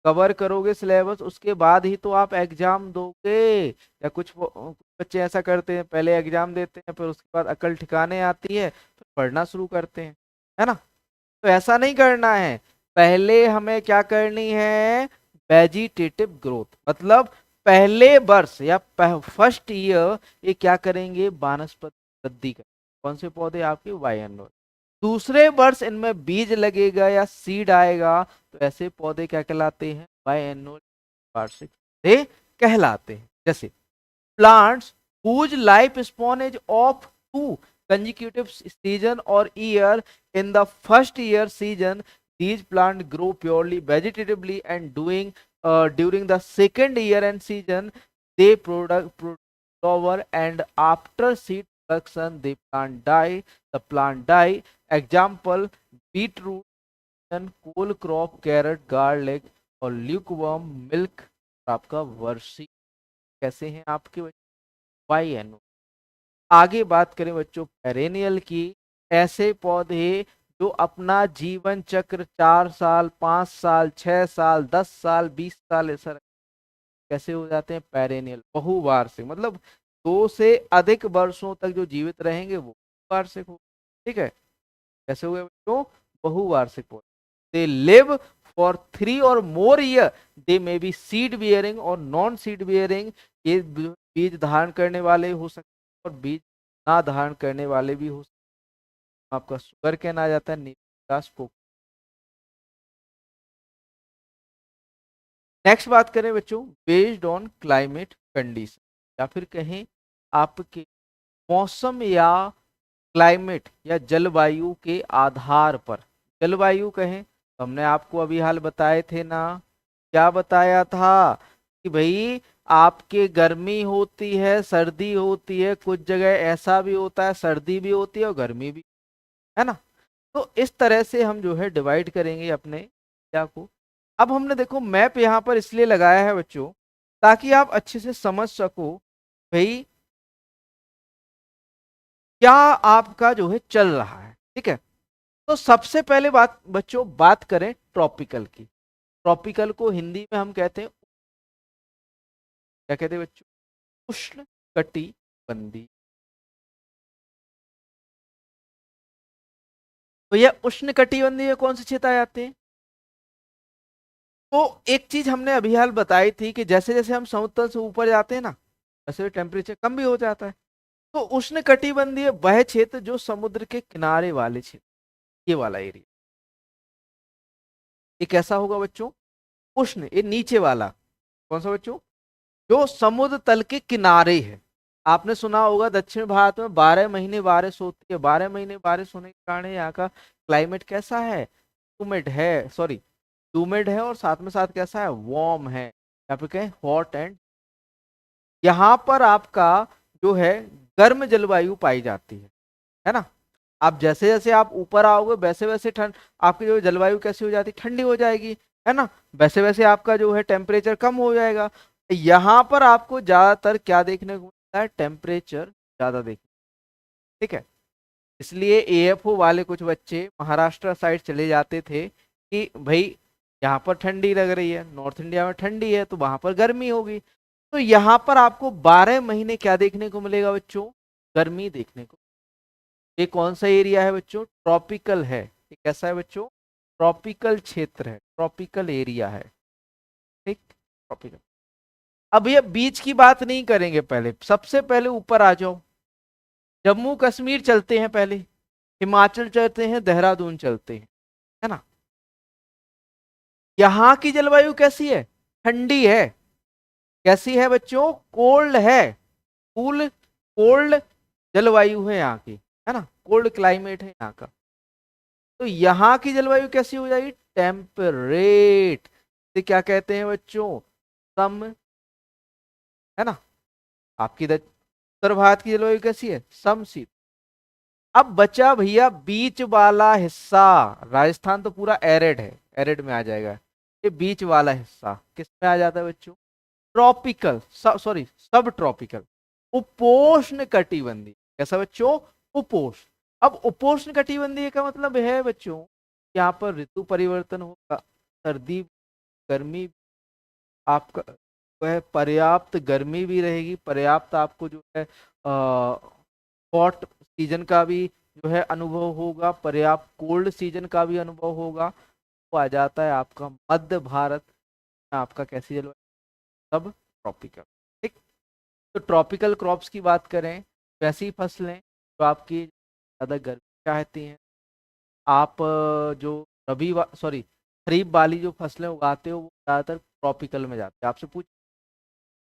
Speaker 1: कवर करोगे सिलेबस, उसके बाद ही तो आप एग्जाम दोगे। या कुछ बच्चे ऐसा करते हैं, पहले एग्जाम देते हैं, फिर उसके बाद अकल ठिकाने आती है, फिर पढ़ना शुरू करते हैं, है ना। तो ऐसा नहीं करना है, पहले हमें क्या करनी है, वेजिटेटिव ग्रोथ, मतलब पहले वर्ष या फर्स्ट ईयर ये क्या करेंगे, वानस्पतिक वृद्धि करेंगे। कौन से पौधे आपके, बायनोल। दूसरे वर्ष इनमें बीज लगेगा या सीड आएगा, तो ऐसे पौधे क्या कहलाते हैं, बायनोल वार्षिक पौधे कहलाते हैं। जैसे plants whose life span is of 2 consecutive season or year, in the first year season these plants grow purely vegetatively, and during the second year and season they flower, and after seed production the plant die. Example, beetroot and cole crop, carrot, garlic और lukewarm milk. आपका वर्षी कैसे हैं आपके बाइएनुअल। आगे बात करें बच्चों पेरेनियल की, ऐसे पौधे जो अपना जीवन चक्र 4 साल, 5 साल, 6 साल, 10 साल, 20 साल ऐसा कैसे हो जाते हैं, पेरेनियल बहुवार्षिक, मतलब 2 से अधिक वर्षों तक जो जीवित रहेंगे वो वार्षिक हो। ठीक है, कैसे हो गए बच्चों, बहुवार्षिक पौधे। They live for 3 or more year, they may be seed bearing और नॉन सीड बियरिंग। ये बीज धारण करने वाले हो सकते हैं और बीज ना धारण करने वाले भी हो सकते हैं। आपका शुगर कैन आ जाता है, नीलगास को। नेक्स्ट बात करें बच्चों, बेस्ड ऑन क्लाइमेट कंडीशन, या फिर कहें आपके मौसम या क्लाइमेट या जलवायु के आधार पर। जलवायु कहें तो हमने आपको अभी हाल बताए थे ना, क्या बताया था कि भाई आपके गर्मी होती है, सर्दी होती है, कुछ जगह ऐसा भी होता है सर्दी भी होती है और गर्मी भी, है ना। तो इस तरह से हम जो है डिवाइड करेंगे अपने इंडिया को। अब हमने देखो मैप यहाँ पर इसलिए लगाया है बच्चों, ताकि आप अच्छे से समझ सको भाई क्या आपका जो है चल रहा है। ठीक है, तो सबसे पहले बात बच्चों, बात करें ट्रॉपिकल की। ट्रॉपिकल को हिंदी में हम कहते हैं, क्या कहते हैं बच्चों, उष्ण कटिबंधीय। तो यह उष्ण कटिबंधीय में कौन से क्षेत्र आ जाते हैं, तो एक चीज हमने अभी हाल बताई थी कि जैसे जैसे हम समुद्र तल से ऊपर जाते हैं ना, वैसे टेम्परेचर कम भी हो जाता है। तो उष्ण कटिबंधीय वह क्षेत्र जो समुद्र के किनारे वाले क्षेत्र, ये वाला एरिया, ये कैसा होगा बच्चों, उष्ण, ये नीचे वाला कौन सा बच्चों, जो समुद्र तल के किनारे है। आपने सुना होगा दक्षिण भारत में 12 महीने बारिश होती है, 12 महीने बारिश होने के कारण यहाँ का क्लाइमेट कैसा है, ह्यूमिड है, सॉरी ह्यूमिड है, और साथ में साथ कैसा है, वार्म है, यहाँ पे कहें हॉट एंड। यहाँ पर आपका जो है गर्म जलवायु पाई जाती है ना। आप जैसे जैसे आप ऊपर आओगे वैसे वैसे ठंड, आपकी जो जलवायु कैसी हो जाती है, ठंडी हो जाएगी, है ना। वैसे वैसे आपका जो है टेम्परेचर कम हो जाएगा। यहाँ पर आपको ज्यादातर क्या देखने को मिलता है, टेम्परेचर ज्यादा देखने। ठीक है, इसलिए एएफओ वाले कुछ बच्चे महाराष्ट्र साइड चले जाते थे कि भाई यहाँ पर ठंडी लग रही है, नॉर्थ इंडिया में ठंडी है तो वहां पर गर्मी होगी। तो यहाँ पर आपको 12 महीने क्या देखने को मिलेगा बच्चों, गर्मी देखने को। ये कौन सा एरिया है बच्चों, ट्रॉपिकल है। ये कैसा है बच्चों, ट्रॉपिकल क्षेत्र है, ट्रॉपिकल एरिया है। ठीक, ट्रॉपिकल। अब ये बीच की बात नहीं करेंगे, पहले सबसे पहले ऊपर आ जाओ, जम्मू कश्मीर चलते हैं पहले, हिमाचल चलते हैं, देहरादून चलते हैं, है ना। यहाँ की जलवायु कैसी है, ठंडी है। कैसी है बच्चों, कोल्ड है, कूल कोल्ड जलवायु है यहाँ की, है ना, कोल्ड क्लाइमेट है यहाँ का। तो यहाँ की जलवायु कैसी हो जाएगी, टेम्परेट, से क्या कहते हैं बच्चों, सम, है ना। आपकी उत्तर भारत की जलवायु कैसी है, समशीत। अब बचा भैया बीच वाला हिस्सा, राजस्थान तो पूरा एरिड है, एरिड में आ जाएगा। ये बीच वाला हिस्सा किस में आ जाता है बच्चों, ट्रॉपिकल, सॉरी सब ट्रॉपिकल। उपोष्ण कटिबंधीय। कैसा बच्चों? उपोष्ण। अब उपोष्ण कटिबंधीय का मतलब है बच्चों, यहाँ पर ऋतु परिवर्तन होगा, सर्दी गर्मी, आपका वह पर्याप्त गर्मी भी रहेगी, पर्याप्त आपको जो है हॉट सीजन का भी जो है अनुभव होगा, पर्याप्त कोल्ड सीजन का भी अनुभव होगा। वो आ जाता है आपका मध्य भारत में, आपका कैसी जलवायु? सब ट्रॉपिकल। ठीक। तो ट्रॉपिकल क्रॉप्स की बात करें, वैसी फसलें जो आपकी ज़्यादा गर्मी चाहती हैं, आप जो सॉरी खरीफ वाली जो फसलें उगाते हो वो ज़्यादातर ट्रॉपिकल में जाते हैं। आपसे पूछ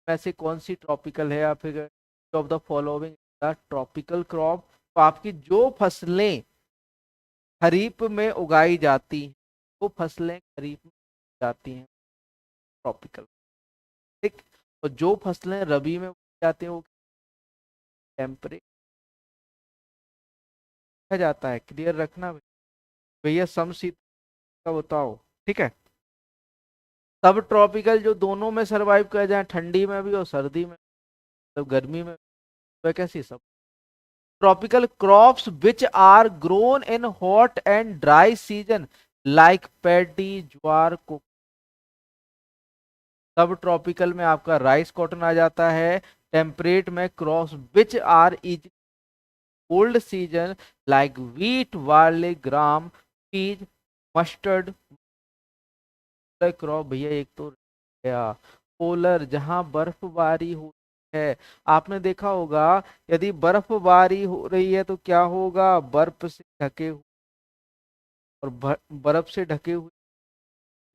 Speaker 1: में से कौन सी ट्रॉपिकल है, या फिर of the following tropical crop. तो आपकी जो फसलें खरीफ में उगाई जाती हैं, वो फसलें खरीफ में जाती हैं ट्रॉपिकल। ठीक। और जो फसलें रबी में उगाई जाती हैं वो टेम्परेट जाता है। क्लियर रखना भैया, समशीत का बताओ। ठीक है। सब ट्रॉपिकल जो दोनों में सरवाइव कर जाए, ठंडी में भी और सर्दी में, तो गर्मी में, वह कैसी subtropical crops which are grown in hot and dry season like paddy, jowar को। सब ट्रॉपिकल में आपका राइस कॉटन आ जाता है। टेम्परेट में crops which are is cold season like wheat, barley, gram, peas, mustard. Crop भैया एक तो गया पोलर, जहां बर्फबारी होती है। आपने देखा होगा यदि बर्फबारी हो रही है तो क्या होगा, बर्फ से ढके हुए और बर्फ से ढके हुए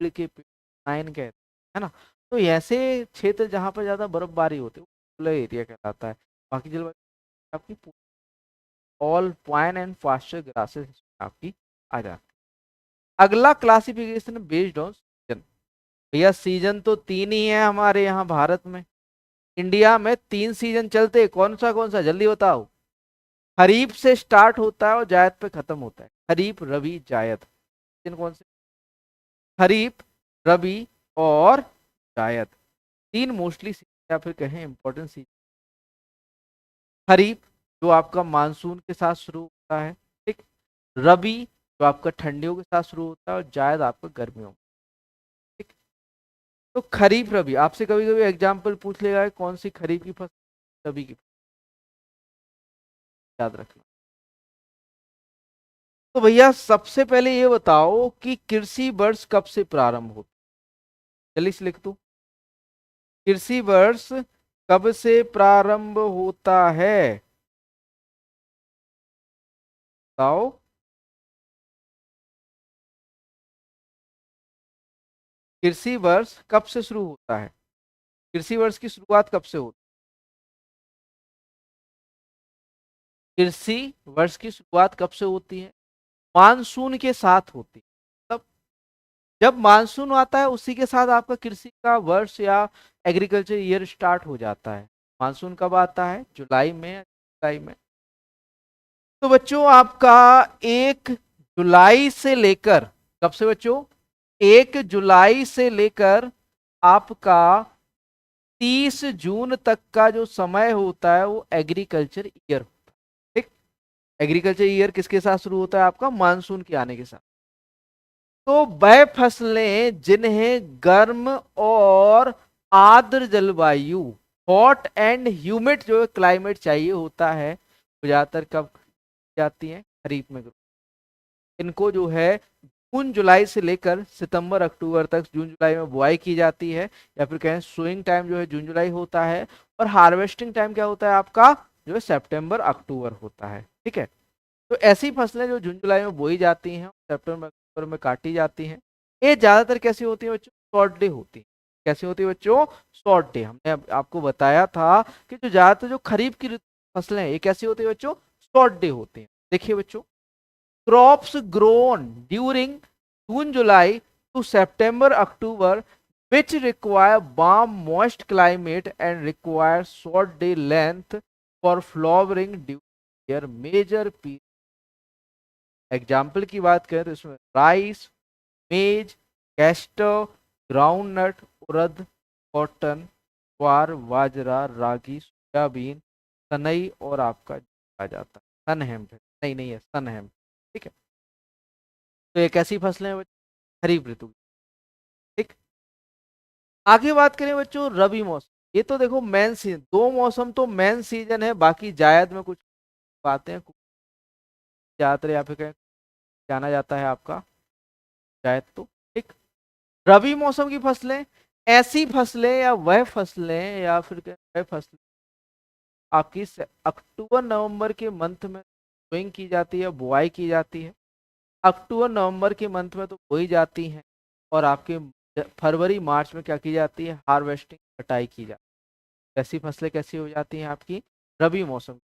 Speaker 1: पेड़ के पाइन कहते हैं ना। तो ऐसे क्षेत्र जहां पर ज्यादा बर्फबारी होती है पोलर एरिया कहलाता है। बाकी जलवायु आपकी alpine and pasture grasses आपकी आ जाती है। अगला क्लासिफिकेशन बेस्ड ऑन सीजन। भैया सीजन तो तीन ही है हमारे यहाँ भारत में, इंडिया में तीन सीजन चलते, कौन सा जल्दी बताओ। खरीफ से स्टार्ट होता है और जायद पे खत्म होता है। खरीफ, रबी, जायद। तीन कौन से? खरीफ, रबी और जायद। तीन मोस्टली सीजन या फिर कहें इंपॉर्टेंट सीजन। खरीफ जो आपका मानसून के साथ शुरू होता है। ठीक। रबी जो आपका ठंडियों के साथ शुरू होता है और जायद आपका गर्मियों में। ठीक। तो खरीफ रबी आपसे कभी कभी एग्जाम्पल पूछ लेगा कौन सी खरीफ की फसल, रबी की, याद रखना। तो भैया सबसे पहले ये बताओ कि कृषि वर्ष कब से प्रारंभ होता है? जल्दी से लिख दो। कृषि वर्ष कब से प्रारंभ होता है, बताओ। कृषि वर्ष कब से शुरू होता है? कृषि वर्ष की शुरुआत कब से होती है? कृषि वर्ष की शुरुआत कब से होती है? मानसून के साथ होती है। तब जब मानसून आता है उसी के साथ आपका कृषि का वर्ष या एग्रीकल्चर ईयर स्टार्ट हो जाता है। मानसून कब आता है? जुलाई में, जुलाई में। तो बच्चों आपका 1 जुलाई से लेकर, कब से बच्चों? 1 जुलाई से लेकर आपका 30 जून तक का जो समय होता है वो एग्रीकल्चर ईयर होता है। ठीक। एग्रीकल्चर ईयर किसके साथ शुरू होता है? आपका मानसून के आने के साथ। तो वह फसलें जिन्हें गर्म और आर्द्र जलवायु, हॉट एंड ह्यूमिड जो क्लाइमेट चाहिए होता है, वो ज्यादातर कब जाती हैं? खरीफ में। इनको जो है जून जुलाई से लेकर सितंबर अक्टूबर तक, जून जुलाई में बुआई की जाती है, या फिर कहें सोइंग टाइम जो है जून जुलाई होता है, और हार्वेस्टिंग टाइम क्या होता है आपका, जो है सितंबर अक्टूबर होता है। ठीक है। तो ऐसी फसलें जो जून जुलाई में बोई जाती हैं, सितंबर अक्टूबर में काटी जाती हैं, ये ज्यादातर कैसी होती है बच्चों? शॉर्ट डे होती है। कैसी होती है बच्चों? Short day. हमने आपको बताया था कि जो ज्यादातर जो खरीफ की फसलें हैं ये कैसी होती है बच्चों? शॉर्ट डे होती हैं। देखिए बच्चों, crops grown during June July to September October which require warm moist climate and require short day length for flowering during their major period। Example की बात करें तो इसमें राइस, मेज, कैस्टर, ग्राउंडनट, उड़द, कॉटन, ज्वार, बाजरा, रागी, सोयाबीन, सनई और आपका आ जाता है सनहेम्प है, नहीं नहीं है सनहेम्प। ठीक है, तो ये कैसी फसलें हैं बच्चों? खरीफ ऋतु की। ठीक, आगे बात करें बच्चों रबी मौसम। ये तो देखो मेन सीजन, दो मौसम तो मेन सीजन है, बाकी जायद में कुछ बातें हैं, ज्यादातर यहाँ पे क्या जाना जाता है आपका जायद तो। ठीक, रबी मौसम की फसलें ऐसी फसलें या वह फसलें या फिर क्या वह फसलें आपकी अक्टूबर नवंबर के मंथ में सोइंग की जाती है, बुआई की जाती है। अक्टूबर नवंबर के मंथ में तो बोई जाती हैं और आपके फरवरी मार्च में क्या की जाती है, हार्वेस्टिंग कटाई की जाती है। ऐसी फसलें कैसी हो जाती हैं आपकी रबी मौसम।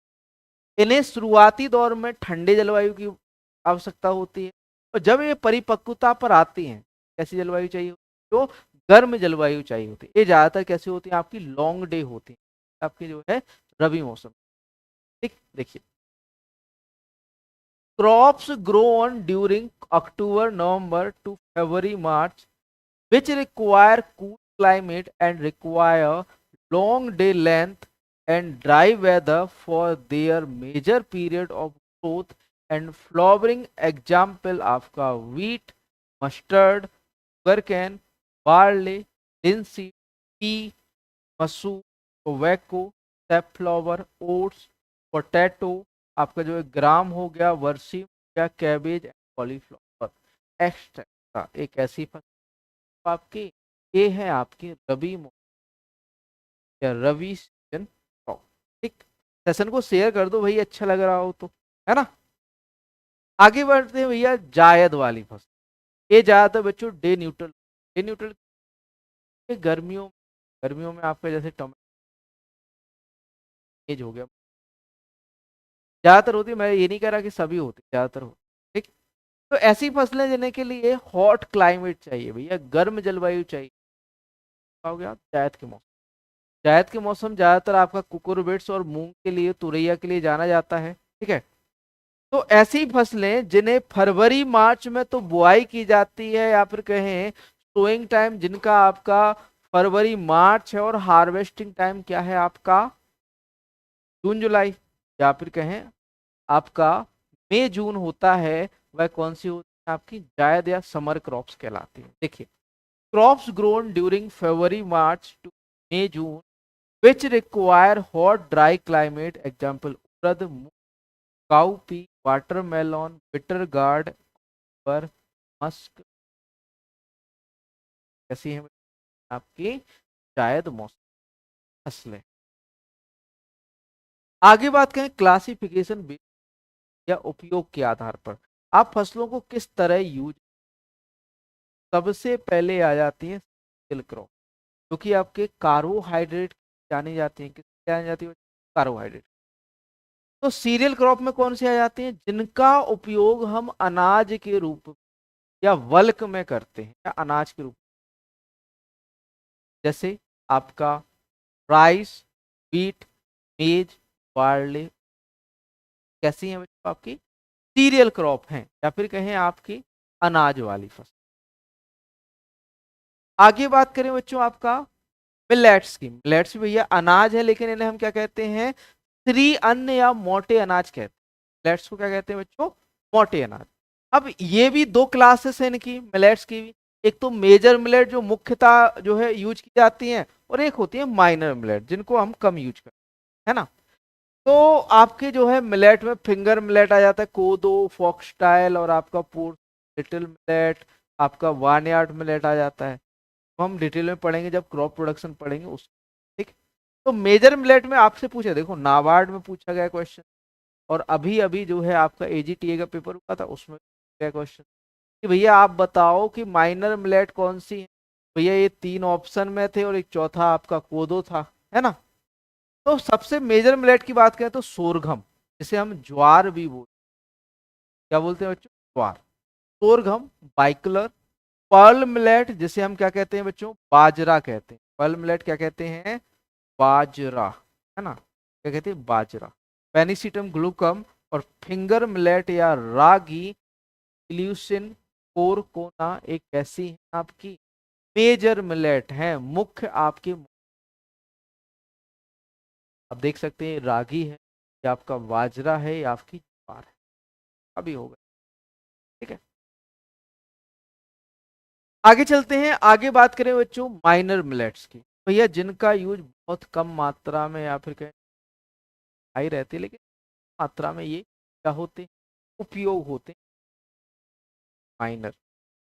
Speaker 1: इन्हें शुरुआती दौर में ठंडे जलवायु की आवश्यकता होती है और जब ये परिपक्वता पर आती हैं, कैसी जलवायु चाहिए, जो गर्म जलवायु चाहिए होती है। ये ज्यादातर कैसी होती है आपकी लॉन्ग डे होती है आपकी जो है रबी मौसम। ठीक, देखिए crops grow on during October November to February March which require cool climate and require long day length and dry weather for their major period of growth and flowering। example आपका wheat, mustard, sugarcane, barley, linseed, pea, मसूर, tobacco, सेफ्लॉवर, oats, potato, आपका जो है ग्राम हो गया, वर्सी हो गया, कैबेज, कॉलीफ्लावर एक्स्ट्रा। एक ऐसी फसल आपकी ये है आपकी या रवि सीजन क्रॉप। ठीक, सेशन को शेयर कर दो भाई अच्छा लग रहा हो तो, है ना। आगे बढ़ते हैं भैया जायद वाली फसल। ये ज्यादातर बच्चों डे न्यूट्रल गर्मियों गर्मियों में आपका जैसे टमाटो हो गया, ज्यादातर होती है, मैं ये नहीं कह रहा कि सभी होती, ज्यादातर होती। ठीक, तो ऐसी फसलें जिन्हें के लिए हॉट क्लाइमेट चाहिए भैया, गर्म जलवायु चाहिए, क्या हो गया जायद के मौसम। जायद के मौसम ज्यादातर आपका कुकुरबिट्स और मूंग के लिए, तुरैया के लिए जाना जाता है। ठीक है, तो ऐसी फसलें जिन्हें फरवरी मार्च में तो बुआई की जाती है या फिर कहें सोइंग टाइम जिनका आपका फरवरी मार्च है और हार्वेस्टिंग टाइम क्या है आपका जून जुलाई या फिर कहें आपका मई जून होता है, वह कौन सी होती है आपकी जायद या समर क्रॉप्स कहलाती है। देखिए crops grown during February March to May June which require hot dry climate, example urad, cowpea, watermelon, bitter gourd, पर मस्क। कैसी है आपकी जायद मौसम फसलें। आगे बात करें क्लासिफिकेशन या उपयोग के आधार पर आप फसलों को किस तरह यूज। सबसे पहले आ जाती है सीरियल क्रॉप, जो कि आपके कार्बोहाइड्रेट जानी जाती है, किस जानी जाती है कार्बोहाइड्रेट। तो सीरियल क्रॉप में कौन सी आ जाती हैं जिनका उपयोग हम अनाज के रूप या बल्क में करते हैं या अनाज के रूप में, जैसे आपका राइस, व्हीट, मेज, बार्ले। कैसी हैं बच्चों आपकी सीरियल क्रॉप हैं या फिर कहें आपकी अनाज वाली फसल। आगे बात करें बच्चों आपका मिलेट्स की। मिलेट्स भैया अनाज है लेकिन इन्हें हम क्या कहते हैं श्री अन्न या मोटे अनाज कहते हैं। मिलेट्स को क्या कहते हैं बच्चों मोटे अनाज। अब ये भी दो क्लासेस है इनकी मिलेट्स की भी, एक तो मेजर मिलेट जो मुख्यतः जो है यूज की जाती हैं और एक होती है माइनर मिलेट जिनको हम कम यूज करते हैं, है ना। तो आपके जो है मिलेट में फिंगर मिलेट आ जाता है, कोदो, फॉक्सटाइल और आपका पूर, लिटिल मिलेट, आपका वार्नयार्ड मिलेट आ जाता है। तो हम डिटेल में पढ़ेंगे जब क्रॉप प्रोडक्शन पढ़ेंगे उस। ठीक, तो मेजर मिलेट में आपसे पूछे, देखो नाबार्ड में पूछा गया क्वेश्चन और अभी अभी जो है आपका एजीटीए का पेपर हुआ था उसमें गया क्वेश्चन कि भैया आप बताओ कि माइनर मिलेट कौन सी है। भैया ये तीन ऑप्शन में थे और एक चौथा आपका कोदो था, है ना। तो सबसे मेजर मिलेट की बात करें तो सोरघम, जिसे हम ज्वार भी बोलते, क्या बोलते हैं बच्चों ज्वार, सोरघम, बाइकलर, पर्ल मिलेट जिसे हम क्या कहते हैं बच्चों बाजरा कहते हैं। पर्ल मिलेट क्या कहते हैं बाजरा, है ना, क्या कहते हैं बाजरा। पेनिसिटम ग्लूकम और फिंगर मिलेट या रागी इल्यूसिन कोरकोना एक ऐसी है आपकी मेजर मिलेट है, मुख्य आपकी आप देख सकते हैं रागी है, या आपका बाजरा है, या आपकी ज्वार है, अभी होगा। ठीक है, आगे चलते हैं। आगे बात करें बच्चों माइनर मिलेट्स की, भैया जिनका यूज बहुत कम मात्रा में या फिर कहें हाई रहती है, लेकिन मात्रा में ये क्या होते हैं, उपयोग होते हैं। माइनर,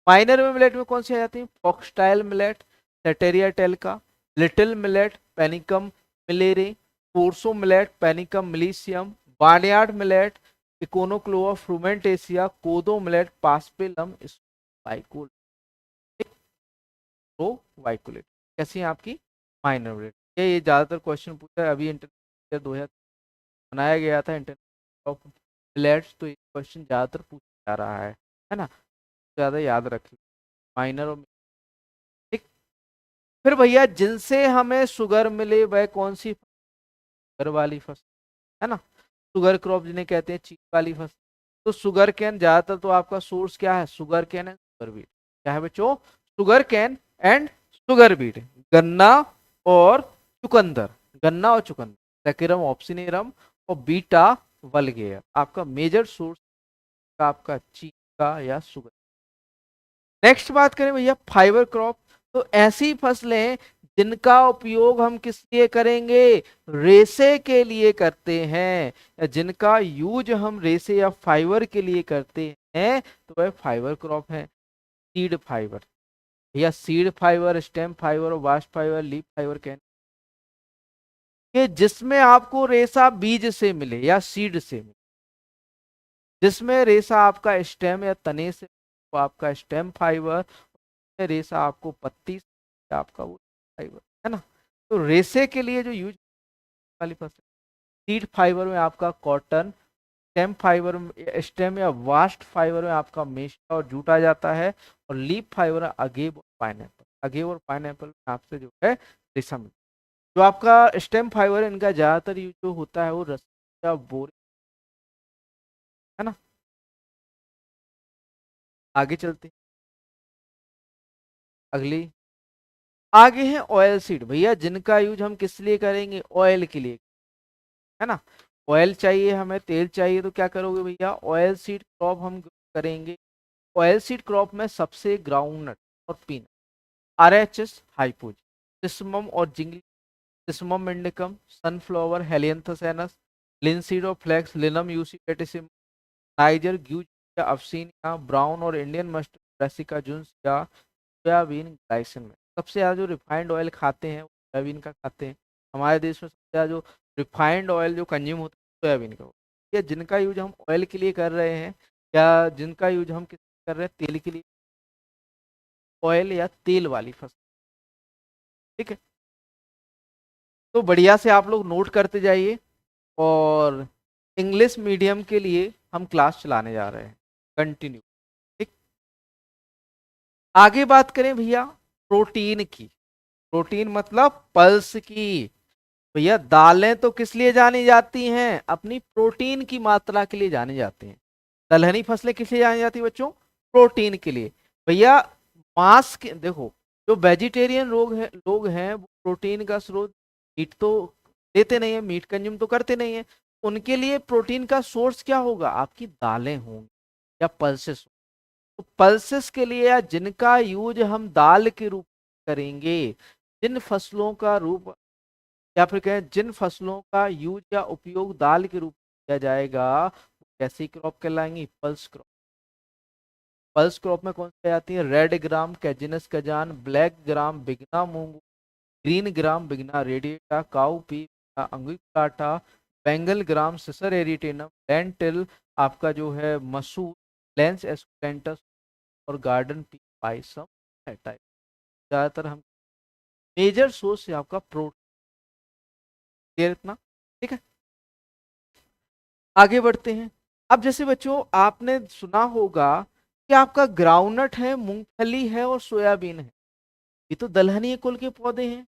Speaker 1: माइनर में मिलेट में कौन से आ जाते हैं, फॉक्सटाइल मिलेट, सेटेरिया टेल्का, लिटिल मिलेट, पेनिकम मिलेरे, कोर्सो मिलेट, पेनिकम मिलीसियम, बार्नयार्ड मिलेट, इकोनोक्लोआ फ्रूमेंटेसिया, कोदो मिलेट, पास्पेलम वाइकुल, तो वाइकुलेट। कैसी है आपकी माइनर मिलेट। ये ज्यादातर क्वेश्चन पूछा है, अभी इंटरनेट 2000 बनाया गया था इंटरनेट ऑफ मिलेट्स, तो ये क्वेश्चन ज्यादातर पूछा जा रहा है ना, ज्यादा याद रख माइनर और। ठीक, फिर भैया जिनसे हमें शुगर मिले वह कौन सी शुगर वाली फसल, है ना, शुगर क्रॉप जिन्हें कहते हैं, चीनी वाली फसल। तो शुगर कैन ज्यादातर तो आपका सोर्स क्या है, sugar cane and sugar beet. क्या है बच्चों, sugar cane and sugar beet, गन्ना और चुकंदर, गन्ना और चुकंदर, सेकेरम ऑप्सिनेरम और बीटा वलगेयर, आपका मेजर सोर्स का आपका चीनी का या शुगर। नेक्स्ट बात करें भैया फाइबर क्रॉप, तो ऐसी फसलें जिनका उपयोग हम किस लिए करेंगे, रेशे के लिए करते हैं, या जिनका यूज हम रेशे या फाइबर के लिए करते हैं, तो वह फाइबर क्रॉप है। सीड फाइबर, भैया सीड फाइबर, स्टेम फाइबर और बास्ट फाइबर, लीफ फाइबर कहने कि जिसमें आपको रेशा बीज से मिले या सीड से मिले, जिसमें रेशा आपका स्टेम या तने से, वो आपका स्टेम फाइबर, रेशा आपको पत्ती से, आपका वो फाइबर, है ना। तो रेशे के लिए जो यूज वाली फसल, सीड फाइबर में आपका कॉटन, स्टेम फाइबर में, स्टेम या वास्ट फाइबर में आपका मेशा और जूट आ जाता है, और लीफ फाइबर में अगेव और पाइनएप्पल, अगेव और पाइनएप्पल में आपसे जो है रेशम। जो आपका स्टेम फाइबर है इनका ज्यादातर यूज जो होता है वो रस्सी या बोरी, है ना। आगे चलते हैं, अगली आगे है ऑयल सीड, भैया जिनका यूज हम किस लिए करेंगे, ऑयल के लिए, है ना। ऑयल चाहिए हमें, तेल चाहिए, तो क्या करोगे भैया, ऑयल सीड क्रॉप हम करेंगे। ऑयल सीड क्रॉप में सबसे ग्राउंडनट और पीनट, आरएचएस हाइपोज, सिसमम और जिंगली, सिसमम इंडिकम, सनफ्लावर, हेलियंथसेनस, लिनसीड और फ्लेक्स, लिनम यूसी पेटिसिम, नाइजर ग्यूज या अफसीनिया, ब्राउन और इंडियन मस्टर्ड, ब्रासिका जुन्स या सोयाबीन ग्लाइसिन में। सबसे ज़्यादा जो रिफाइंड ऑयल खाते हैं वो सोयाबीन का खाते हैं। हमारे देश में सबसे ज़्यादा जो रिफाइंड ऑयल जो कंज्यूम होता है सोयाबीन का होता है। या जिनका यूज हम ऑयल के लिए कर रहे हैं, या जिनका यूज हम किस कर रहे हैं, तेल के लिए, ऑयल या तेल वाली फसल। ठीक है, तो बढ़िया से आप लोग नोट करते जाइए, और इंग्लिश मीडियम के लिए हम क्लास चलाने जा रहे हैं कंटिन्यू। ठीक, आगे बात करें भैया प्रोटीन की, प्रोटीन मतलब पल्स की। भैया दालें तो किस लिए जानी जाती हैं, अपनी प्रोटीन की मात्रा के लिए जानी जाती हैं। दलहनी फसलें किस लिए जानी जाती है बच्चों, प्रोटीन के लिए। भैया मांस के देखो, जो वेजिटेरियन लोग हैं वो प्रोटीन का स्रोत मीट तो लेते नहीं है, मीट कंज्यूम तो करते नहीं है। उनके लिए प्रोटीन का सोर्स क्या होगा, आपकी दालें होंगी या पल्सेस। तो पल्सेस के लिए या जिनका यूज हम दाल के रूप में करेंगे, जिन फसलों का रूप, या फिर कहें जिन फसलों का यूज या उपयोग दाल के रूप में किया जाएगा, वो कैसी क्रॉप कहलाएंगी, पल्स क्रॉप। पल्स क्रॉप में कौन सी आती है, red gram, Cajanus cajan, black gram, Vigna mungo, green gram, Vigna radiata, cowpea, unguiculata, Bengal gram, Cicer arietinum, lentil, आपका जो है मसूर, लेंस एस्कुलेंटस, और गार्डन पी पाइसम टाइप। ज्यादातर हम मेजर सोर्स है आपका प्रोटीन, इतना। ठीक है, आगे बढ़ते हैं। अब जैसे बच्चों आपने सुना होगा कि आपका ग्राउंडनट है, मूंगफली है और सोयाबीन है, ये तो दलहनी कुल के पौधे हैं।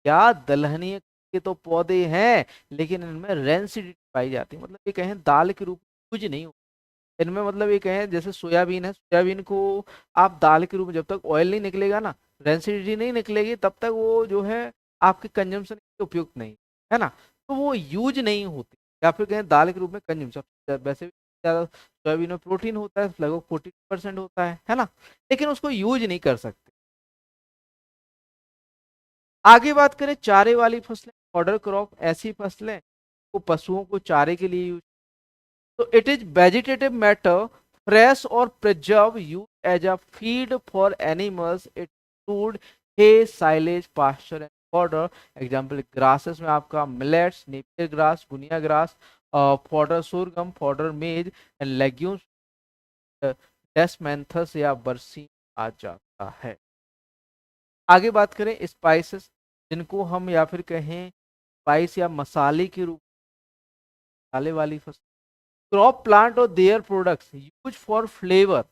Speaker 1: क्या दलहनी के तो पौधे हैं, लेकिन इनमें रेंसिडिटी पाई जाती है, मतलब ये कहें दाल के रूप में कुछ नहीं होता इनमें। मतलब ये कहें जैसे सोयाबीन है, सोयाबीन को आप दाल के रूप में, जब तक ऑयल नहीं निकलेगा ना, रेंसिडिटी नहीं निकलेगी, तब तक वो जो है आपके कंजम्पशन के उपयुक्त नहीं, है ना। तो वो यूज नहीं होती, या फिर कहें दाल के रूप में कंज्यूम। वैसे भी ज़्यादा सोयाबीन में प्रोटीन होता है, लगभग 40% होता है ना, लेकिन उसको यूज नहीं कर सकते। आगे बात करें चारे वाली फसलें, फॉडर क्रॉप, ऐसी फसलें को पशुओं को चारे के लिए यूज, तो it is vegetative matter fresh और preserve use as a feed for animals, it food hay silage pasture and fodder. Example grasses में आपका millets, Napier grass, guinea grass, fodder sorghum, fodder maize and legumes Desmanthus या बरसीम आ जाता है। आगे बात करें स्पाइसेस, जिनको हम या फिर कहें स्पाइस या मसाले के रूप, मसाले वाली फसल, क्रॉप प्लांट और their products use for flavour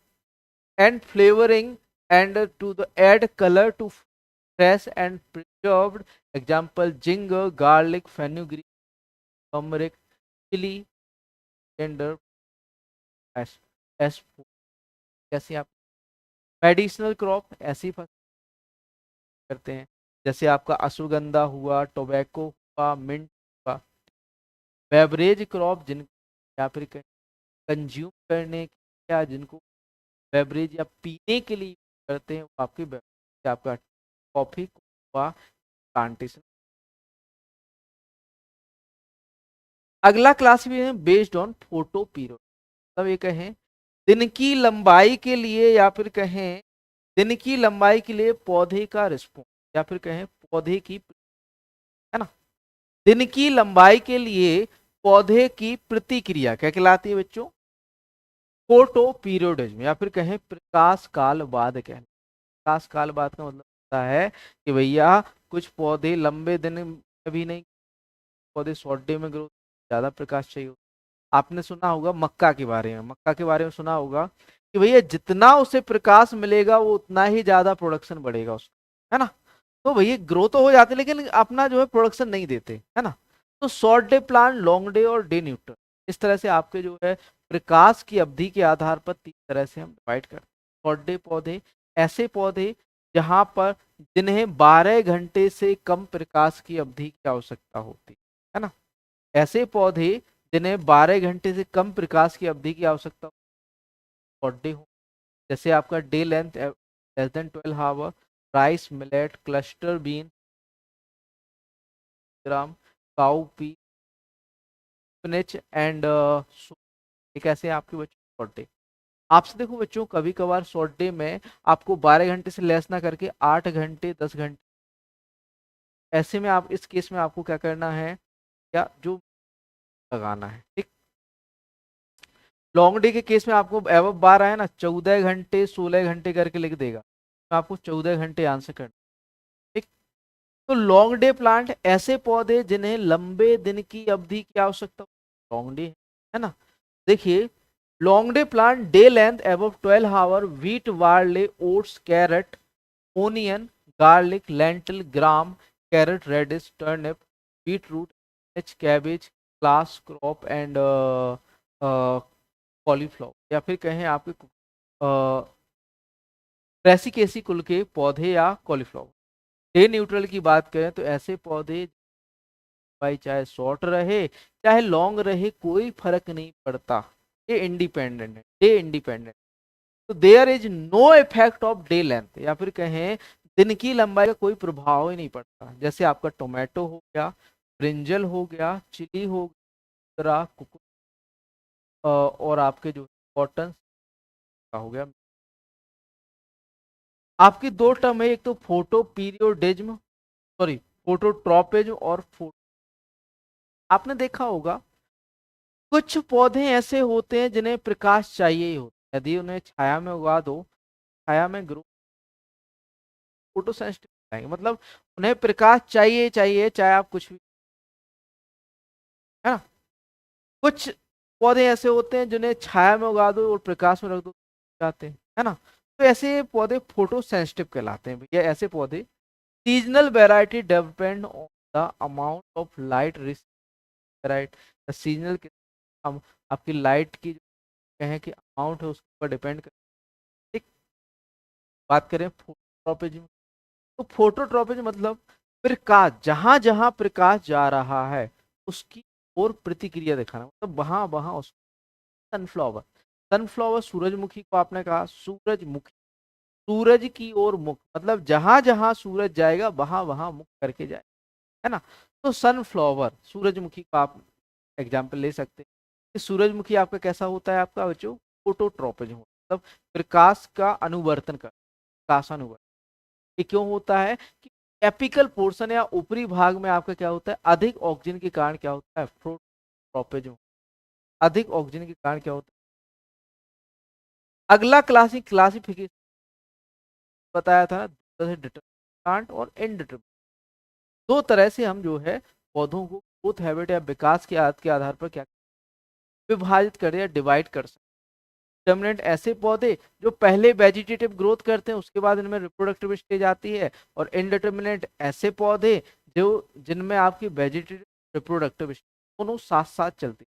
Speaker 1: and flavoring and to the add color to fresh and preserved. Example ginger, garlic, fenugreek, turmeric, chili, tender, as कैसे आप मेडिसिनल क्रॉप ऐसी फसल करते हैं, जैसे आपका अश्वगंधा हुआ, टोबैको हुआ, मिंट हुआ। बेवरेज क्रॉप जिन या फिर कंज्यूम करने के, या जिनको बेवरेज या पीने के लिए करते हैं, वो आपकी beverage, आपका कॉफी हुआ, प्लांटेशन। अगला क्लास भी है बेस्ड ऑन फोटो पीरियड, मतलब ये कहें दिन की लंबाई के लिए, या फिर कहें दिन की लंबाई के लिए पौधे का रिस्पॉन्स, या फिर कहें पौधे की, है ना, दिन की लंबाई के लिए पौधे की प्रतिक्रिया क्या कहलाती है बच्चों? फोटो पीरियोडिज्म, या फिर कहें प्रकाश काल बाद। कहें प्रकाश काल बाद का मतलब होता है कि भैया कुछ पौधे लंबे दिन भी नहीं, पौधे शॉर्ट डे में ग्रोथ, ज्यादा प्रकाश चाहिए। आपने सुना होगा मक्का के बारे में, मक्का के बारे में सुना होगा कि भैया जितना उसे प्रकाश मिलेगा वो उतना ही ज्यादा प्रोडक्शन बढ़ेगा उसका, है ना। तो भैया ग्रो तो हो जाते लेकिन अपना जो है प्रोडक्शन नहीं देते, है ना। तो short day plant, long day और डे न्यूट्रल, इस तरह से आपके जो है प्रकाश की अवधि के आधार पर तीन तरह से हम डिवाइड करते हैं। शॉर्ट डे पौधे ऐसे पौधे जहां पर जिन्हें 12 घंटे से कम प्रकाश की अवधि की आवश्यकता होती है ना, ऐसे पौधे जिन्हें 12 घंटे से कम प्रकाश की अवधि की आवश्यकता शॉर्ट डे हो, जैसे आपका day length less than 12 hour, rice, millet, cluster bean, gram, cowpea, spinach and एक ऐसे आपके बच्चों शॉर्ट डे। आपसे देखो बच्चों कभी कभार शॉर्ट डे में आपको 12 घंटे से लेस ना करके 8 घंटे 10 घंटे, ऐसे में आप इस केस में आपको क्या करना है, या जो लगाना है, ठीक। लॉन्ग डे के केस में आपको एवब 12 है ना, 14 घंटे 16 घंटे करके लिख देगा, तो आपको 14 घंटे आंसर करना, ठीक। तो लॉन्ग डे प्लांट ऐसे पौधे जिन्हें लंबे दिन की अवधि की आवश्यकता, लॉन्ग डे है ना। देखिए long day plant day length above 12 hour, wheat, barley, oats, carrot, onion, garlic, lentil, gram, carrot, radish, turnip, beetroot, cabbage, class crop and cauliflower, या फिर कहें आपके ब्रेसिकेसी कुल के पौधे या कॉलीफ्लावर। डे न्यूट्रल की बात करें तो ऐसे पौधे भाई चाहे शॉर्ट रहे चाहे लॉन्ग रहे कोई फर्क नहीं पड़ता, ये इंडिपेंडेंट है, डे इंडिपेंडेंट। तो there is no effect of day length, या फिर कहें दिन की लंबाई का कोई प्रभाव ही नहीं पड़ता। जैसे आपका टोमेटो हो गया, ब्रिंजल हो गया, चिली हो गया, और आपके जो कॉटन का हो गया। आपकी दो टर्म है, एक तो फोटो पीरियोडिज्म, सॉरी फोटोट्रॉपिज्म और आपने देखा होगा कुछ पौधे ऐसे होते हैं जिन्हें प्रकाश चाहिए ही होता है, यदि उन्हें छाया में उगा दो, छाया में ग्रो, फोटो सेंसिटिव आएंगे, मतलब उन्हें प्रकाश चाहिए चाहिए चाहे आप कुछ भी, है ना। कुछ पौधे ऐसे होते हैं जिन्हें छाया में उगा दो और प्रकाश में रख दो जाते हैं, है ना। तो ऐसे पौधे फोटो सेंसिटिव कहलाते हैं भैया। ऐसे पौधे seasonal variety depend on the amount of light receive, right. Seasonal हम आपकी लाइट की जो कहें कि अमाउंट है उसके ऊपर डिपेंड कर, ठीक। बात करें फोटोट्रॉपिज्म, तो फोटोट्रॉपिज्म मतलब प्रकाश, जहां जहां प्रकाश जा रहा है उसकी और प्रतिक्रिया दिखाना, मतलब वहां वहां उसको। सनफ्लावर, सनफ्लावर सूरजमुखी को आपने कहा सूरजमुखी, सूरज की ओर मुख, मतलब जहां जहां सूरज जाएगा वहां वहां मुख करके जाए, है ना। तो सनफ्लावर सूरजमुखी का आप एग्जाम्पल ले सकते हैं कि सूरजमुखी आपका कैसा होता है, आपका बच्चों फोटोट्रॉपिज्म, मतलब प्रकाश का अनुवर्तन कर, प्रकाशानुवर्तन। ये क्यों होता है कि एपिकल पोर्शन या ऊपरी भाग में आपका क्या होता है, अधिक ऑक्सीजन के कारण क्या होता है, फोटोट्रॉपिज्म, अधिक ऑक्सीजन के कारण क्या होता है। अगला क्लासिफिकेशन बताया था ना, डिटरमिनेंट और इनडिटरमिनेंट, दो तरह से हम जो है पौधों को ग्रोथ हैबिट या विकास के आदत के आधार पर क्या विभाजित कर या डिवाइड कर सकते। डिटरमिनेंट ऐसे पौधे जो पहले वेजिटेटिव ग्रोथ करते हैं, उसके बाद इनमें रिप्रोडक्टिव स्टेज आती है, और इनडिटरमिनेंट ऐसे पौधे जो जिनमें आपकी वेजिटेटिव रिप्रोडक्टिव स्टेज दोनों साथ साथ चलती है।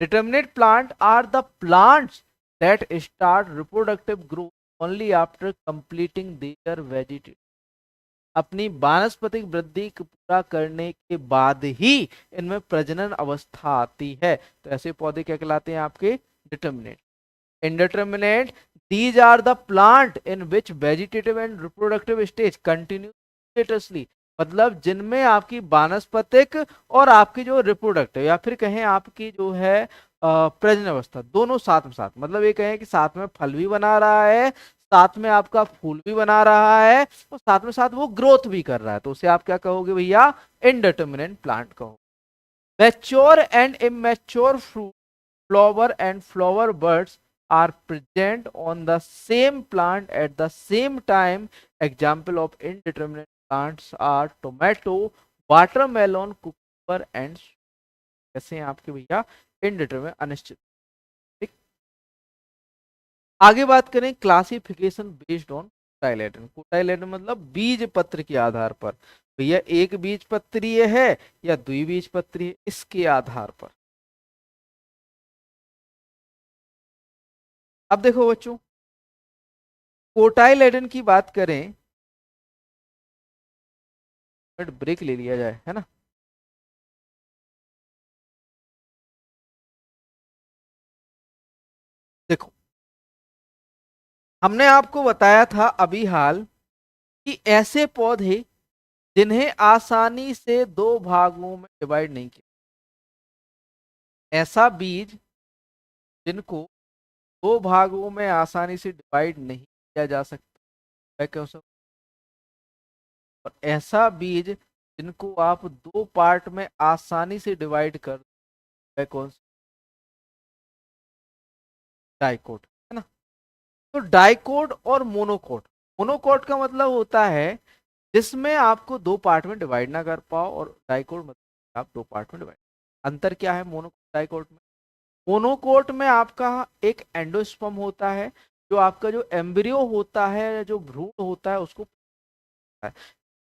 Speaker 1: Determinate plant are the plants that start reproductive growth only after completing their vegetation. अपनी वानस्पतिक वृद्धि को पूरा करने के बाद ही इनमें प्रजनन अवस्था आती है। तो ऐसे पौधे क्या कहलाते हैं आपके, determinate. Indeterminate, these are the plant in which vegetative and reproductive stage continue simultaneously, मतलब जिनमें आपकी वानस्पतिक और आपकी जो रिप्रोडक्टिव या फिर कहें आपकी जो है प्रजनन अवस्था दोनों साथ में साथ, मतलब ये कहें कि साथ में फल भी बना रहा है, साथ में आपका फूल भी बना रहा है, और साथ में साथ वो ग्रोथ भी कर रहा है, तो उसे आप क्या कहोगे भैया, इनडिटर्मिनेंट प्लांट कहो। Mature and immature fruit, flower and flower buds are present on the same plant at the same time. Example of indeterminate plants are tomato, watermelon, cucumber and कैसे हैं आपके भैया, इनडिटरमिनेट, अनिश्चित। ठीक, आगे बात करें क्लासिफिकेशन बेस्ड ऑन कोटाइलेडन। कोटाइलेडन मतलब बीज पत्र के आधार पर, भैया एक बीज पत्रीय है या द्विबीज पत्रीय, इसके आधार पर। अब देखो बच्चों, कोटाइलेडन की बात करें, ब्रेक ले लिया जाए, है ना। देखो, हमने आपको बताया था अभी हाल कि ऐसे पौधे जिन्हें आसानी से दो भागों में डिवाइड नहीं किया, ऐसा बीज जिनको दो भागों में आसानी से डिवाइड नहीं किया जा सकता है क्या सब, और ऐसा बीज जिनको आप दो पार्ट में आसानी से डिवाइड कर है कौन सा, डाइकोट, है ना। तो डाइकोट और मोनोकोट, मोनोकोट का मतलब होता है जिसमें आपको दो पार्ट में डिवाइड ना कर पाओ, और डाइकोट मतलब आप दो पार्ट में डिवाइड। अंतर क्या है मोनोकोट डाइकोट में, मोनोकोट में आपका एक एंडोस्पर्म होता है, जो आपका जो एम्ब्रियो होता है, जो भ्रूण होता है उसको है,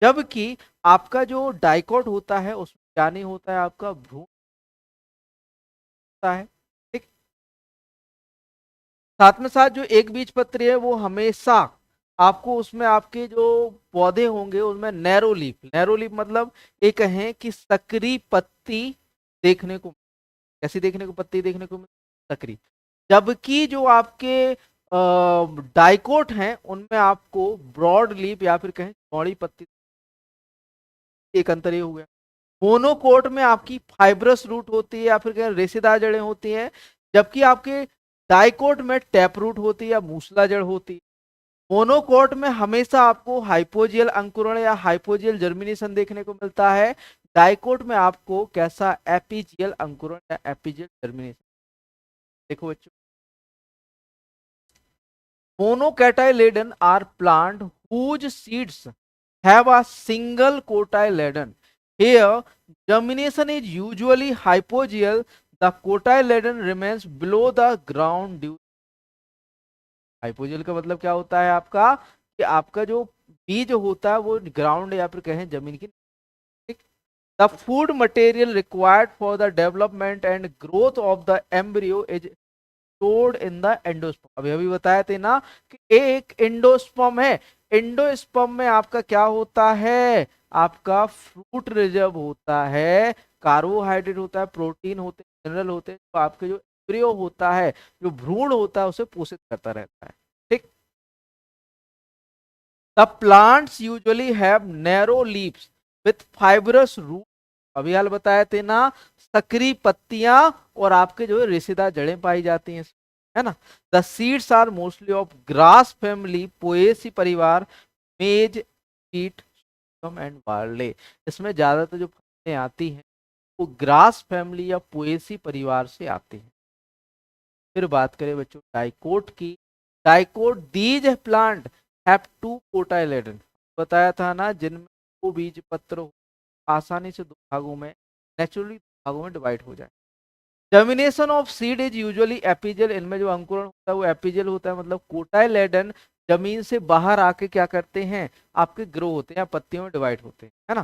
Speaker 1: जबकि आपका जो डाइकोट होता है उसमें क्या नहीं होता है, आपका भ्रूण होता है। ठीक, साथ में साथ जो एक बीज पत्री है वो हमेशा आपको उसमें आपके जो पौधे होंगे उनमें नैरो लीफ, नैरो लीफ मतलब एक है कि सकरी पत्ती देखने को, कैसी देखने को, पत्ती देखने को सकरी, जबकि जो आपके डाइकोट हैं उनमें आपको ब्रॉड लीफ या फिर कहें चौड़ी पत्ती, एक अंतर ये हो गया। मोनोकोट में आपकी फाइब्रस रूट होती है या फिर कहें रेशेदार जड़ें होती हैं, जबकि आपके डाइकोट में टैप रूट होती है या मूसला जड़ होती है। मोनोकोट में हमेशा आपको हाइपोजियल अंकुरण या हाइपोजियल जर्मिनेशन देखने को मिलता है, डाइकोट में आपको कैसा, एपीजियल अंकुरण या एपीजियल जर्मिनेशन। देखो बच्चों, monocotyledon are plant whose seeds have a single cotyledon. Here, germination is usually hypogeal. The cotyledon remains below the ground due. Hypogeal का मतलब क्या होता है आपका, कि आपका जो बीज होता है वो ग्राउंड या फिर कहें जमीन की, ठीक। The food material required for the development and growth of the embryo is stored in the endosperm। अभी अभी बताए थे ना कि एक एंडोस्पर्म है, एंडोस्पर्म में आपका क्या होता है, आपका फ्रूट रिजर्व होता है, कार्बोहाइड्रेट होता है, प्रोटीन होते हैं, मिनरल होते हैं, तो आपके जो एम्ब्रियो होता है, जो भ्रूण होता है, उसे पोषित करता रहता है। ठीक। The plants usually have narrow leaves with fibrous root. अभी हाल बताए थे ना, सक्रिय पत्तियां और आपके जो है रेशेदार जड़ें पाई जाती हैं, है ना। The seeds are mostly of grass family, Poaceae परिवार, मेज, वीट एंड बार्ले। इसमें ज्यादातर जो फसलें आती हैं वो ग्रास फैमिली या पोएसी परिवार से आती हैं। फिर बात करें बच्चों डाइकोट की। Dicot these plant have two cotyledon, बताया था ना, जिनमें दो बीज पत्र आसानी से दो भागों में, नेचुरली दो भागों में डिवाइड हो जाए। Germination of seed is usually epigeal, इनमें जो अंकुरण होता है वो एपिजल होता है, मतलब कोटाइलेडन जमीन से बाहर आके क्या करते हैं, आपके ग्रो होते हैं या पत्तियों में डिवाइड होते हैं, है ना।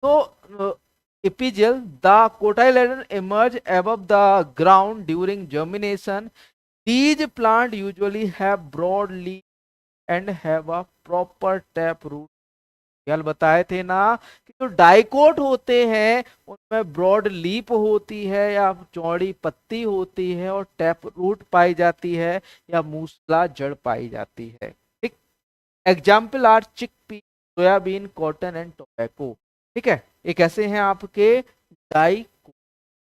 Speaker 1: तो एपिजल, the कोटाइलेडन emerge above the ground during germination. These plant usually have broad leaf and have a proper tap root। कल बताए थे ना कि जो डाइकोट होते हैं उनमें ब्रॉड लीप होती है या चौड़ी पत्ती होती है और टैप रूट पाई जाती है या मूसला जड़ पाई जाती है। ठीक। Example are chickpea, soybean, cotton and tobacco. ठीक है, ये कैसे हैं आपके डाइकोट,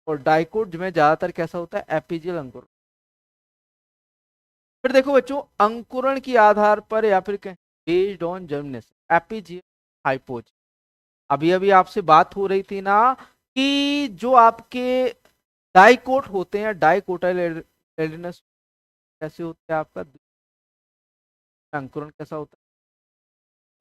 Speaker 1: और डाइकोट में ज्यादातर कैसा होता है, एपिजियल अंकुरण। फिर देखो बच्चों, अंकुरण के आधार पर या फिर कहें बेस्ड ऑन जर्मिनेशन, एपिजियल, हाइपोजियल। अभी अभी आपसे बात हो रही थी ना कि जो आपके डाइकोट होते हैं, डाइकोटाइलेडनस कैसे होता है आपका अंकुरण, कैसा होता है,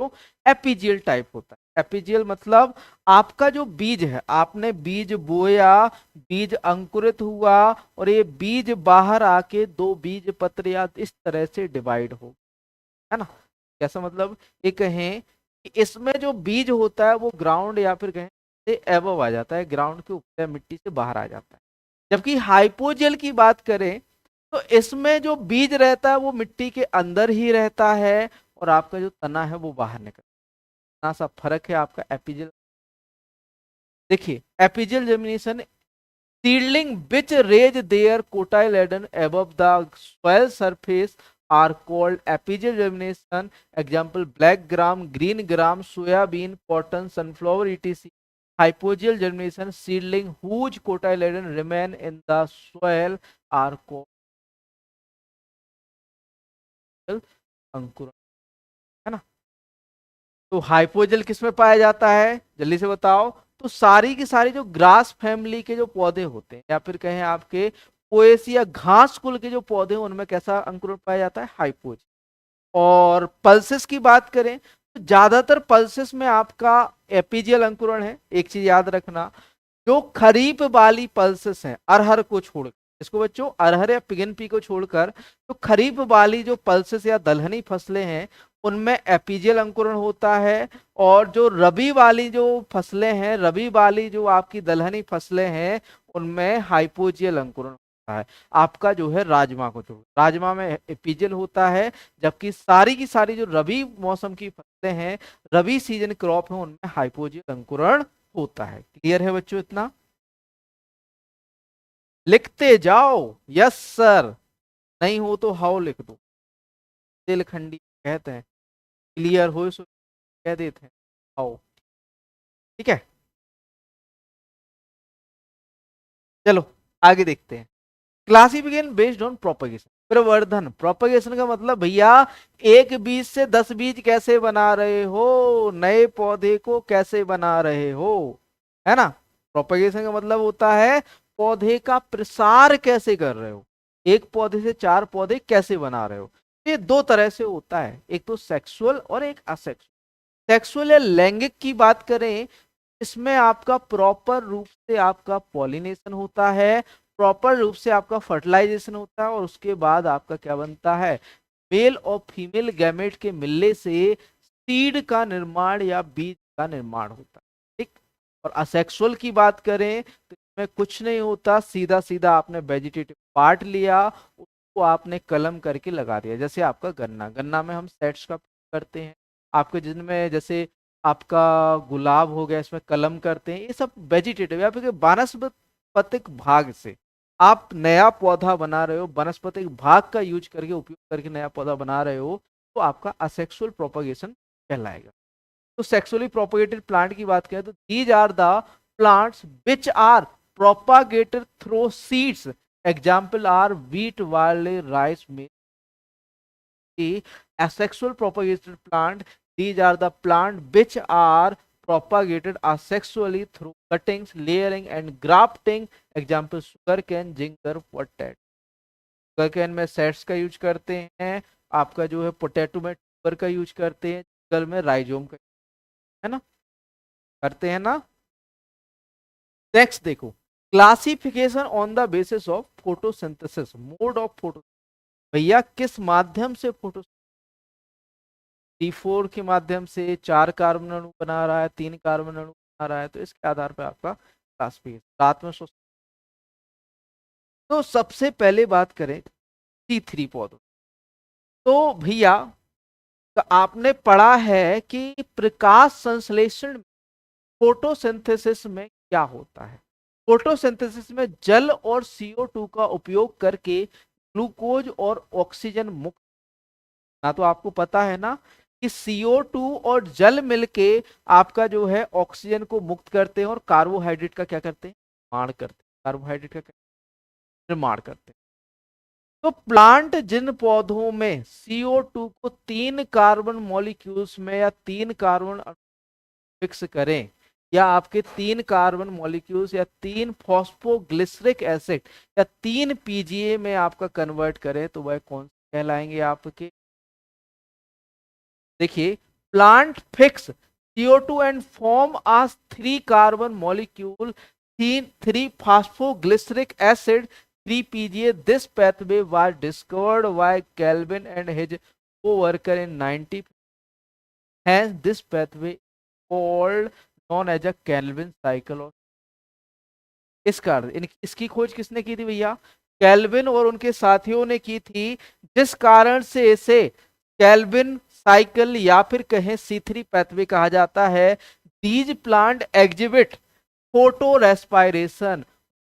Speaker 1: तो एपिजियल टाइप होता है। एपिजियल मतलब आपका जो बीज है, आपने बीज बोया, बीज अंकुरित हुआ और ये बीज बाहर आके दो बीज पत्र या इस तरह से डिवाइड हो, है ना। कैसा मतलब, ये कहें कि इसमें जो बीज होता है वो ग्राउंड या फिर कहें से एबव आ जाता है, ग्राउंड के ऊपर मिट्टी से बाहर आ जाता है। जबकि हाइपोजेल की बात करें तो इसमें जो बीज रहता है वो मिट्टी के अंदर ही रहता है और आपका जो तना है वो बाहर निकलता है। इतना सा फर्क है आपका एपिजल। देखिए epigeal germination, seedling which raise their cotyledon above the soil surface are called apical germination। Example black gram, green gram, soybean, cotton, sunflower etc। Hypogeal germination, seedling whose cotyledon remain in the soil are called अंकुरण, है ना। तो hypogeal किस में पाया जाता है, जल्दी से बताओ। तो सारी की सारी जो ग्रास फैमिली के जो पौधे होते हैं या फिर कहें आपके पोएसी या घास कुल के जो पौधे हैं उनमें कैसा अंकुरण पाया जाता है, हाइपोजेल। और पल्सेस की बात करें तो ज्यादातर पल्सेस में आपका एपीजियल अंकुरण है। एक चीज याद रखना, जो खरीफ वाली पल्सेस हैं, अरहर को छोड़कर, इसको बच्चों अरहर या पिगनपी को छोड़कर, तो खरीफ वाली जो पल्सेस या दलहनी फसलें हैं उनमें एपीजियल अंकुरण होता है। और जो रबी वाली जो फसलें हैं, रबी वाली जो आपकी दलहनी फसलें हैं उनमें हाइपोजियल अंकुरण होता है। आपका जो है राजमा को छोड़, राजमा में एपीजियल होता है, जबकि सारी की सारी जो रबी मौसम की फसलें हैं, रबी सीजन क्रॉप है, उनमें हाइपोजियल अंकुरण होता है। क्लियर है बच्चों इतना, लिखते जाओ। यस सर, नहीं हो तो हाउ लिख दो, दिलखंडी कहते हैं, क्लियर हो सो कह देते हैं हाउ। ठीक है, चलो आगे देखते हैं। क्लासिफिकेशन बेस्ड ऑन प्रोपगेशन, प्रवर्धन। प्रोपगेशन का मतलब भैया एक बीज से 10 बीज कैसे बना रहे हो, नए पौधे को कैसे बना रहे हो, है ना। प्रोपगेशन का मतलब होता है पौधे का प्रसार कैसे कर रहे हो, एक पौधे से 4 पौधे कैसे बना रहे हो। ये दो तरह से होता है, एक तो सेक्सुअल और एक असेक्सुअल। सेक्सुअल या लैंगिक की बात करें, इसमें आपका प्रॉपर रूप से आपका पॉलिनेशन होता है, प्रॉपर रूप से आपका फर्टिलाइजेशन होता है और उसके बाद आपका क्या बनता है, मेल और फीमेल गैमेट के मिलने से सीड का निर्माण या बीज का निर्माण होता है। ठीक। और असेक्सुअल की बात करें तो इसमें कुछ नहीं होता, सीधा सीधा आपने वेजिटेटिव पार्ट लिया, उसको आपने कलम करके लगा दिया। जैसे आपका गन्ना, गन्ना में हम सेट्स का करते हैं, आपके जिनमें जैसे आपका गुलाब हो गया, इसमें कलम करते हैं। ये सब वेजिटेटिव या फिर वानस्पतिक भाग से आप नया पौधा बना रहे हो, वनस्पतिक भाग का यूज करके उपयोग करके नया पौधा बना रहे हो, तो आपका असेक्सुअल प्रोपगेशन कहलाएगा। तो सेक्सुअली प्रोपगेटेड प्लांट की बात करें तो these are the plants which are propagated through seeds. Example are wheat, barley, rice, millet. asexual propagated plant, these are the plant which are propagated asexually through cuttings, layering and grafting. Example sugarcane, ginger, potato. sugarcane में sets का use करते हैं, आपका जो है potato में tuber का use करते हैं, जिंजर में राइजोम का, है ना, करते हैं ना। नेक्स्ट देखो, classification on the basis of photosynthesis, mode of photo. भैया किस माध्यम से फोटो, C4 के माध्यम से 4 कार्बन अणु बना रहा है, 3 कार्बन अणु बना रहा है, तो इसके आधार पर आपका क्लासिफिकेशन रात में सोच। तो सबसे पहले बात करें C3 पौधों, तो भैया तो आपने पढ़ा है कि प्रकाश संश्लेषण फोटोसिंथेसिस में क्या होता है। फोटोसिंथेसिस में जल और CO2 का उपयोग करके ग्लूकोज और ऑक्सीजन मुक्त ना, तो आपको पता है ना कि CO2 और जल मिलके आपका जो है ऑक्सीजन को मुक्त करते हैं और कार्बोहाइड्रेट का क्या करते हैं, निर्माण करते हैं। कार्बोहाइड्रेट का निर्माण करते हैं। तो प्लांट जिन पौधों में CO2 को 3 कार्बन मॉलिक्यूल्स में या 3 कार्बन फिक्स करें, या आपके 3 कार्बन मॉलिक्यूल्स या 3 फॉस्फोग्लिसरिक एसिड या 3 PGA में आपका कन्वर्ट करें, तो वह कौन से कहलाएंगे आपके। देखिए, plant fix CO2 and form as 3 carbon molecule, 3 phosphoglyceric acid, 3 PGA. This pathway was discovered by Kelvin and his co-worker in 90. Hence, this pathway called known as a Kelvin cycle. इसकी खोज किसने की थी भैया, कैल्विन और उनके साथियों ने की थी, जिस कारण से इसे कैल्विन साइकिल या फिर कहें C3 पैथवे कहा जाता है। These plant exhibit photo respiration.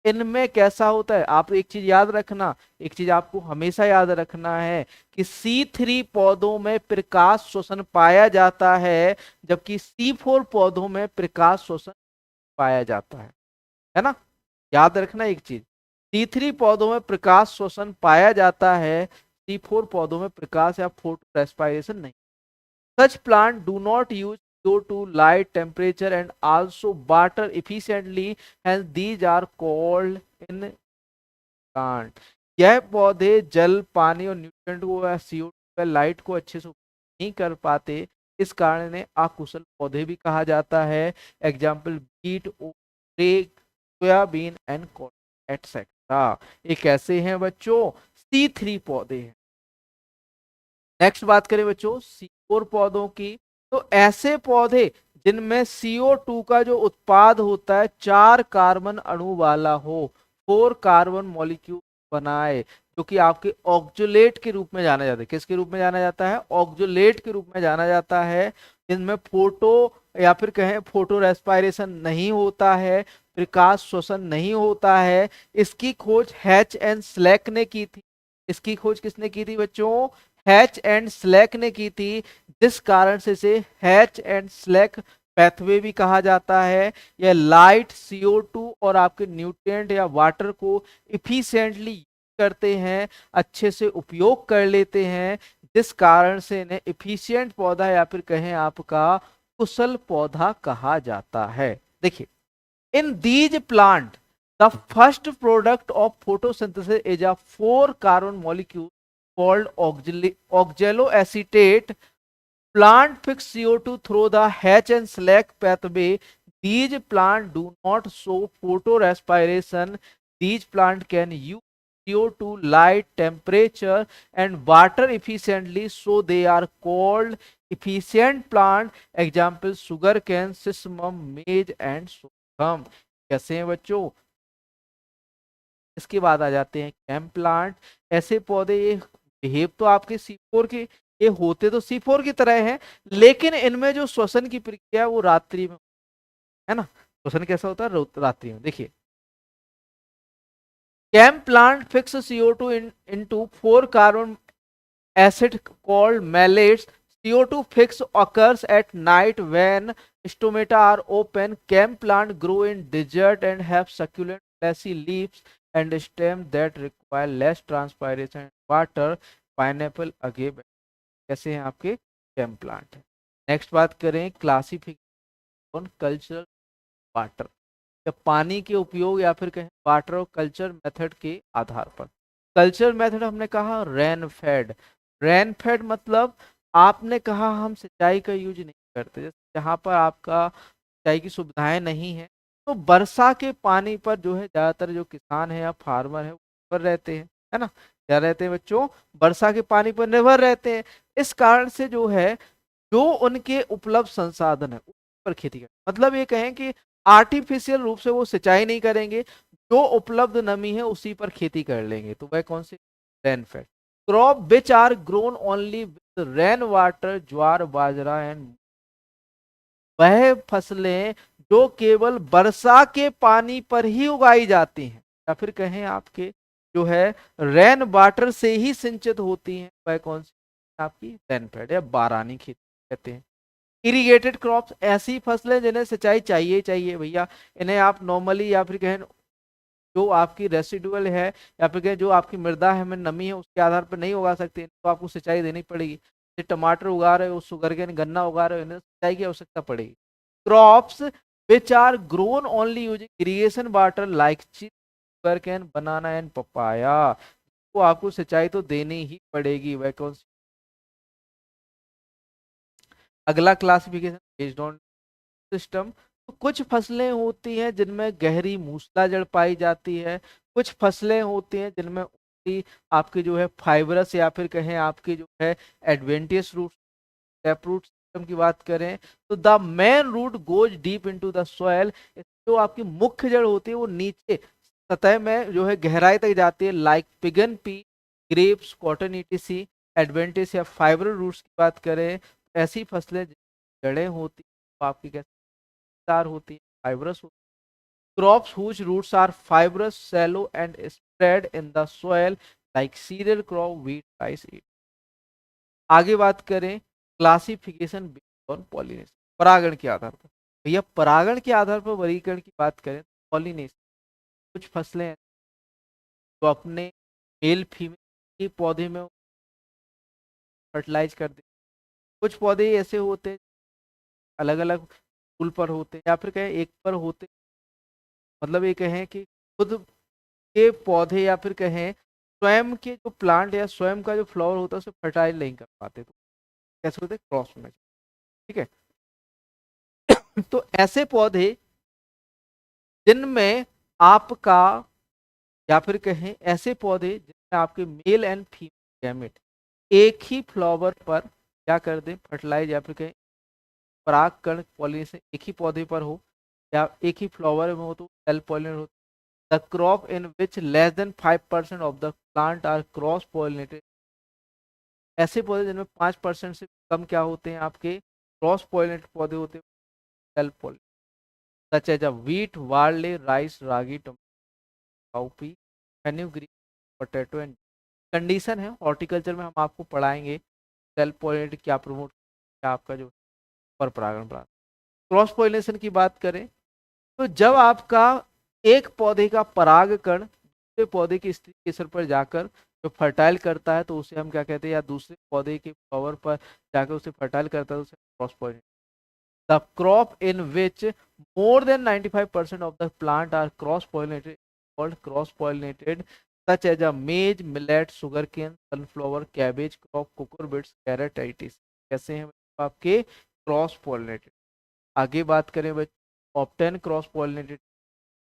Speaker 1: इनमें कैसा होता है, आप एक चीज याद रखना, एक चीज आपको हमेशा याद रखना है कि C3 पौधों में प्रकाश शोषण पाया जाता है, जबकि C4 पौधों में प्रकाश शोषण पाया जाता है ना। याद रखना एक चीज, C3 पौधों में प्रकाश शोषण पाया जाता है, C4 पौधों में प्रकाश या फोटो रेस्पायरेशन नहीं। Such plant do not use CO2, light, temperature and also water efficiently, hence these are called in plant. यह पौधे जल, पानी और न्यूट्रिएंट को या CO2 या लाइट को अच्छे से नहीं कर पाते, इस कारण इन्हें अकुशल पौधे भी कहा जाता है। Example beet, soybean and cotton etcetera. ये कैसे हैं बच्चों, C3 पौधे हैं। नेक्स्ट बात करें बच्चों C4 पौधों की, तो ऐसे पौधे जिनमें CO2 का जो उत्पाद होता है 4 कार्बन अणु वाला हो, 4 कार्बन मॉलिक्यूल बनाए, जो कि आपके ऑक्जुलेट के रूप में जाना जाता है। किसके रूप में जाना जाता है, ऑक्जुलेट के रूप में जाना जाता है। इनमें फोटो या फिर कहें फोटो रेस्पायरेशन नहीं होता है, प्रकाश शोषण नहीं होता है। इसकी खोज हैच एंड स्लैक ने की थी। इसकी खोज किसने की थी बच्चों, हैच एंड स्लैक ने की थी, जिस कारण से इसे हैच एंड स्लैक पैथवे भी कहा जाता है। यह लाइट, CO2 और आपके न्यूट्रिएंट या वाटर को इफिशिएंटली करते हैं, अच्छे से उपयोग कर लेते हैं, जिस कारण से इन्हें इफिशिएंट पौधा या फिर कहें आपका कुशल पौधा कहा जाता है। देखिए, in these plant the first product of photosynthesis is a 4 carbon molecule called oxaloacetate. Plant fix CO2 through the Hatch and Slack pathway. These plants do not show photorespiration. These plants can use CO2, light, temperature and water efficiently, so they are called efficient plant. Example sugarcane, sesamum, maize and sorghum. कैसे हैं बच्चों, इसके बाद आ जाते हैं camp plant. ऐसे पौधे ये बिहेव तो आपके C4 के, ये होते तो C4 की तरह हैं, लेकिन इनमें जो श्वसन की प्रक्रिया है वो रात्रि में, है ना। श्वसन कैसा होता है, रात्रि में। देखिए, camp plant fix CO2 into 4 carbon acid called mallets. CO2 fix occurs at night when stomata are open. Camp plant grow in desert and have succulent fleshy leaves and stem that require less transpiration and water. Pineapple agave कैसे हैं आपके camp plant. Next बात करें classification cultural water, या पानी के उपयोग या फिर कहें वाटर और कल्चर मेथड के आधार पर। कल्चर मेथड हमने कहा रेन फेड। रेन फेड मतलब आपने कहा हम सिंचाई का यूज नहीं करते, जैसे जहाँ पर आपका सिंचाई की सुविधाएं नहीं है, तो वर्षा के पानी पर जो है ज्यादातर जो किसान है या फार्मर है वो निर्भर रहते हैं, है ना। क्या रहते हैं बच्चों, वर्षा के पानी पर निर्भर रहते हैं। इस कारण से जो है, जो उनके उपलब्ध संसाधन है उस पर खेती करें, मतलब ये कहें कि आर्टिफिशियल रूप से वो सिंचाई नहीं करेंगे, जो उपलब्ध नमी है उसी पर खेती कर लेंगे, तो वह कौन सी, rain fed. Crop which are grown only with rain water, jowar bajra and, वह फसलें जो केवल वर्षा के पानी पर ही उगाई जाती हैं, या फिर कहें आपके जो है रेन वाटर से ही सिंचित होती हैं, वह कौन सी, आपकी रेन फेड या बारानी खेती कहते हैं। इरिगेटेड क्रॉप्स ऐसी फसलें जिन्हें सिंचाई चाहिए ही चाहिए भैया, इन्हें आप नॉर्मली या फिर कहें जो आपकी रेसिडुअल है या फिर कहें जो आपकी मृदा है में नमी है उसके आधार पर नहीं उगा सकते, तो आपको सिंचाई देनी पड़ेगी। जैसे टमाटर उगा रहे हो, शुगर केन गन्ना उगा रहे हो, इन्हें सिंचाई की आवश्यकता पड़ेगी। Crops which are grown only using irrigation water like sugarcane banana and papaya, तो आपको सिंचाई तो देनी ही पड़ेगी, वह कौन सी। अगला क्लासिफिकेशन बेस्ड ऑन सिस्टम। तो कुछ फसलें होती हैं जिनमें गहरी मूसलाजड़ पाई जाती है, कुछ फसलें होती हैं जिनमें आपकी जो है फाइबरस या फिर कहें आपकी जो है adventitious root, tap root system की बात करें तो the main root goes deep into the soil, जो आपकी मुख्य जड़ होती है वो नीचे सतह में जो है गहराई तक जाती है, like pigeon P, grapes, cotton etc. एडवेंटिस या फाइबर रूट्स की बात करें, ऐसी फसलें जड़ें होती हैं, वो आपकी कैसे तार होती है, फाइब्रस होती है। Crops whose roots are fibrous, shallow and spread in the soil like cereal crop, wheat, rice. आगे बात करें क्लासिफिकेशन बेस्ड ऑन पॉलिनेशन, परागण के आधार पर। भैया परागण के आधार पर वर्गीकरण की बात करें, पॉलिनेशन कुछ फसलें हैं जो अपने मेल फीमेल के पौधे में फर्टिलाइज कर देते, कुछ पौधे ऐसे होते हैं अलग अलग फूल पर होते हैं या फिर कहें एक पर होते, मतलब ये कहें कि खुद के पौधे या फिर कहें स्वयं के जो प्लांट या स्वयं का जो फ्लावर होता है उसे फर्टाइल नहीं कर पाते, तो कैसे होते हैं, क्रॉस में। ठीक है, तो ऐसे पौधे जिनमें आपका या फिर कहें ऐसे पौधे जिनमें आपके मेल एंड फीमेल गैमेट एक ही फ्लावर पर क्या कर दें, फर्टिलाइज या फिर कहें परागकण पॉलिनेशन एक ही पौधे पर हो या एक ही फ्लावर में हो तो सेल्फ पॉलिनेट हो। The crop in which less than 5% of the plant are cross pollinated, ऐसे पौधे जिनमें 5% से कम क्या होते हैं, आपके क्रॉस पॉलिनेटेड पौधे होते हैं, self pollinated, such as wheat, barley, rice, ragi, cowpea, fenugreek, potato and. Condition है हॉर्टिकल्चर में हम आपको पढ़ाएंगे सेल्फ पॉलिनेटेड क्या प्रमोट, क्या आपका जो पर परागण प्राप्त। क्रॉस पॉलिनेशन की बात करें तो जब आपका एक पौधे का परागकण दूसरे पौधे की स्त्री के सिर पर जाकर जो फर्टाइल करता है तो उसे हम क्या कहते हैं, या दूसरे पौधे के फ्लावर पर जाकर उसे फर्टाइल करता है तो उसे cross pollination. The crop in which more than 95% of the plant are cross pollinated called cross pollinated, such as a maize, millet, sugarcane, sunflower, cabbage crop, cucurbits, carrot, etc. कैसे हैं आपके क्रॉस पॉलिनेटेड। आगे बात करें बच्चों obtain cross pollinated,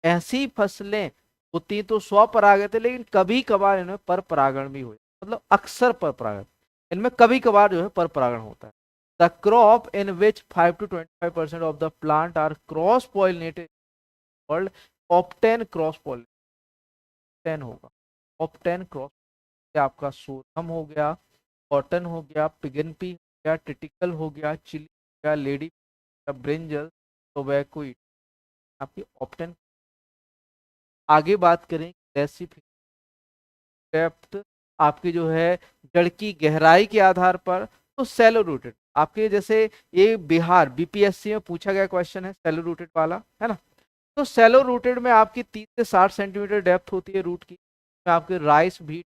Speaker 1: ऐसी फसलें होती तो स्वपरागित है लेकिन कभी कभार इनमें पर परागण भी हो, मतलब अक्सर पर परागण, इनमें कभी कभार जो है पर परागण होता है। The crop in which 5 to 25% of the plant are cross pollinated called often cross pollinated. 10 होगा। टॉप 10 क्रॉप आपका सोरम हो गया, कॉटन हो गया, पिगनपी हो गया, टिटिकल हो गया, चिली हो गया, लेडी ब्रिंजल, टोबैको, आपकी टॉप 10। आगे बात करें डेप्थ आपकी जो है जड़ की गहराई के आधार पर, तो सैलो रूटेड आपके, जैसे ये बिहार बीपीएससी में पूछा गया क्वेश्चन है सैलो रूटेड वाला, है ना। तो सैलो रूटेड में आपकी 30 से 60 सेंटीमीटर डेप्थ होती है रूट की, में आपके राइस भी,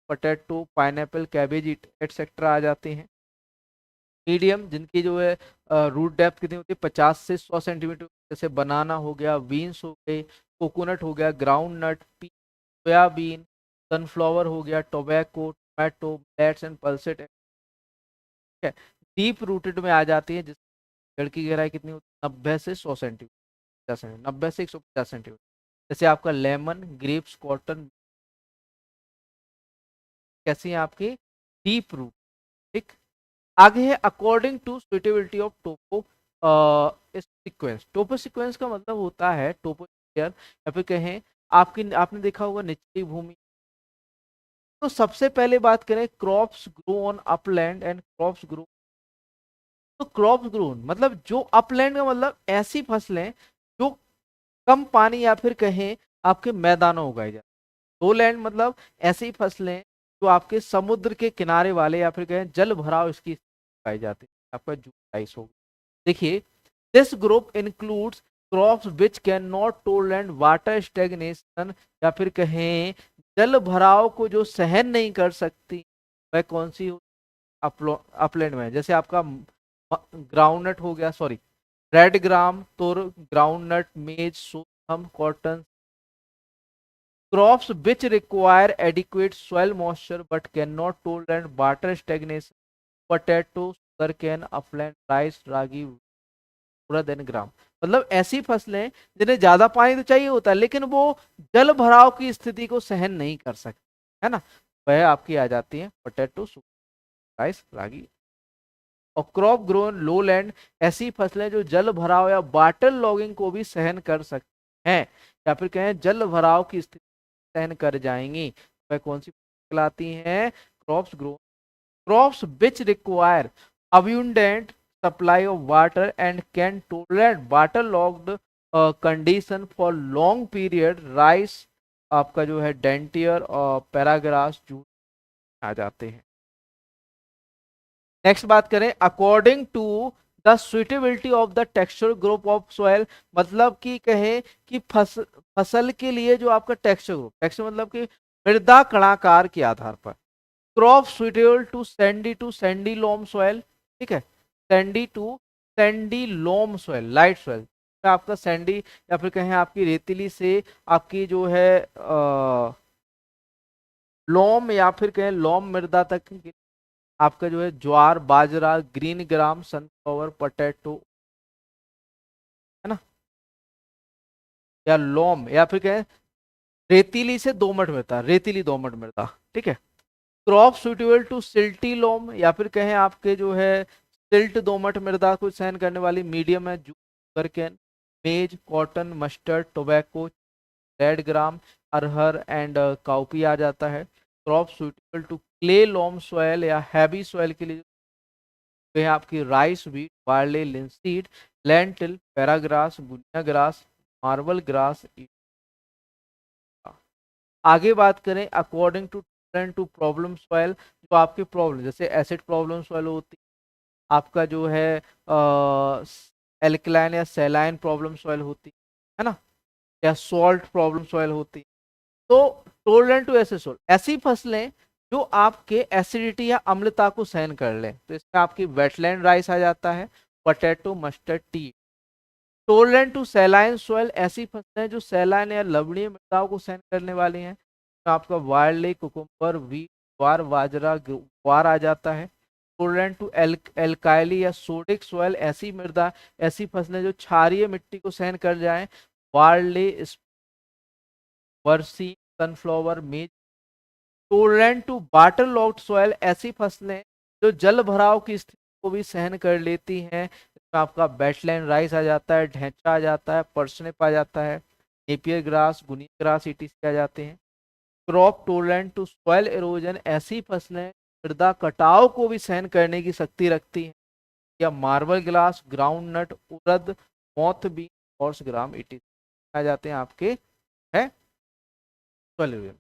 Speaker 1: पोटैटो, पाइनएप्पल, कैबेज एटसेट्रा आ जाते हैं। मीडियम जिनकी जो है रूट डेप्थ कितनी होती है 50 से 100 सेंटीमीटर, जैसे बनाना हो गया, बीन्स हो गए, कोकोनट हो गया, ग्राउंड नट, सोयाबीन, सनफ्लावर हो गया, tobacco, tomato, millets and pulsate, ठीक है। डीप रूटेड में आ जाती है, जिस जड़ की गहराई कितनी होती है 90 से 100 सेंटीमीटर, 90 से 150 सेंटीमीटर, जैसे आपका लेमन, ग्रेप्स, कॉटन, कैसी है आपकी डीप रूट, ठीक। आगे है according to suitability of topo sequence. Topo sequence का मतलब होता है टोपो या फिर कहें आपकी, आपने देखा होगा निचली भूमि। तो सबसे पहले बात करें crops grow on upland and crops grow, तो क्रॉप्स ग्रो मतलब जो अपलैंड का मतलब ऐसी फसलें जो कम पानी या फिर कहें आपके मैदानों उगाई जाती। लो लैंड मतलब ऐसी फसलें जो आपके समुद्र के किनारे वाले या फिर कहें जल भराव इसकी उगाई जाती है, आपका जूट राइस होगा। देखिए this group includes crops which can not tolerate water stagnation, या फिर कहें जल भराव को जो सहन नहीं कर सकती, वह कौन सी अपलैंड में, जैसे आपका ग्राउंडनट हो गया, sorry red gram, tur, groundnut, maize, sorghum, cotton. Crops which require adequate soil moisture but can not tolerate water stagnation, potato, sugarcane, upland rice, ragi, urad and gram. मतलब ऐसी फसलें जिन्हें ज्यादा पानी तो चाहिए होता है लेकिन वो जल भराव की स्थिति को सहन नहीं कर सकती, है ना, वह आपकी आ जाती है पोटैटो, राइस, रागी। और क्रॉप ग्रोन लो लैंड, ऐसी फसलें जो जल भराव या वाटर लॉगिंग को भी सहन कर सकती हैं, या फिर कहें जल भराव की स्थिति सहन कर जाएंगी, वह कौन सी कहलाती हैं crops grow. Crops which require abundant supply of water and can tolerate waterlogged condition for long period, rice आपका जो है डेंटियर और पैराग्रास जूट आ जाते हैं। नेक्स्ट बात करें according to the suitability of the texture group of soil, मतलब कि कहें कि फसल के लिए जो आपका टेक्सचर ग्रुप, टेक्सचर मतलब कि मृदा कणाकार के आधार पर, crop suitable to sandy loam soil, ठीक है, sandy to sandy loam soil, light soil, आपका सैंडी या फिर कहें आपकी रेतीली से आपकी जो है लोम या फिर कहें लोम मृदा तक आपका जो है ज्वार, बाजरा, ग्रीन ग्राम, सनफ्लावर, पोटैटो, है ना, या लोम या फिर कहें रेतीली से दोमट मृदा, रेतीली दोमट मृदा, ठीक है। क्रॉप सुटेबल टू सिल्टी लोम, या फिर कहें आपके जो है सिल्ट दोमट मृदा को सहन करने वाली मीडियम है, sugarcane, maize, cotton, mustard, tobacco, red gram, arhar and cowpea आ जाता है। Crop suitable to clay loam soil या हैवी सॉयल के लिए तो है आपकी rice, wheat, barley, linseed, lentil, paragrass, guinea grass, marble grass. आगे बात करें अकॉर्डिंग टू प्रॉब्लम सॉइल, जो आपकी प्रॉब्लम जैसे एसिड प्रॉब्लम सॉइल होती है, आपका जो है एल्कलाइन या सेलाइन प्रॉब्लम सॉइल होती है ना, या सॉल्ट प्रॉब्लम सॉइल होती, तो टोलरेंट टू एसिड सॉल्ट, ऐसी फसलें जो आपके एसिडिटी या अम्लता को सहन कर लें, तो इसमें आपकी वेटलैंड राइस आ जाता है, potato, mustard, tea. Tolerant to saline soil, ऐसी फसलें जो सैलाइन या लवणीय मृदाओं को सहन करने वाली हैं, तो आपका वार्ले, कुकुम्बर, व्हीट, ज्वार, बाजरा, ग्वार आ जाता है। टोलरेंट टू एल्काइली या सोडिक सॉइल, ऐसी मृदा, ऐसी फसलें जो क्षारीय मिट्टी को सहन कर जाएं, वार्ले, वर्सी, sunflower, maize. Tolerant to water logged soil, ऐसी फसलें जो जल भराव की स्थिति को भी सहन कर लेती हैं, इसमें आपका वेटलैंड राइस आ जाता है, ढैंचा आ जाता है, पर्सनिप आ जाता है, napier grass, guinea grass, etc आ जाते हैं। Crop tolerant to soil erosion, ऐसी फसलें मृदा कटाव को भी सहन करने की शक्ति रखती हैं। या marble glass, ground nut, urad, moth bean, horse gram इटी आ जाते हैं आपके है सॉइल एरोजन।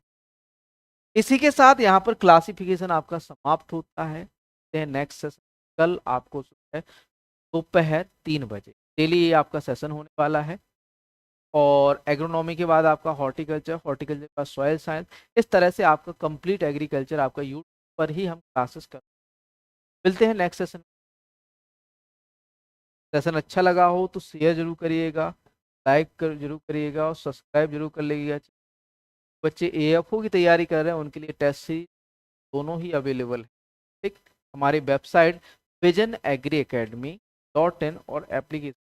Speaker 1: इसी के साथ यहाँ पर क्लासिफिकेशन आपका समाप्त होता है। नेक्स्ट सेशन कल आपको सुबह दोपहर 3 बजे डेली ये आपका सेशन होने वाला है। और एग्रोनॉमी के बाद आपका हॉर्टिकल्चर, हॉर्टिकल्चर का सॉइल साइंस, इस तरह से आपका कंप्लीट एग्रीकल्चर आपका यूट्यूब पर ही हम क्लासेस कर। मिलते हैं नेक्स्ट सेशन। सेशन अच्छा लगा हो तो शेयर जरूर करिएगा, लाइक कर जरूर करिएगा और सब्सक्राइब जरूर कर लीजिएगा। बच्चे एएफओ की तैयारी कर रहे हैं उनके लिए टेस्ट सीरीज दोनों ही अवेलेबल है। ठीक, हमारी वेबसाइट visionagrieacademy.in और एप्लीकेशन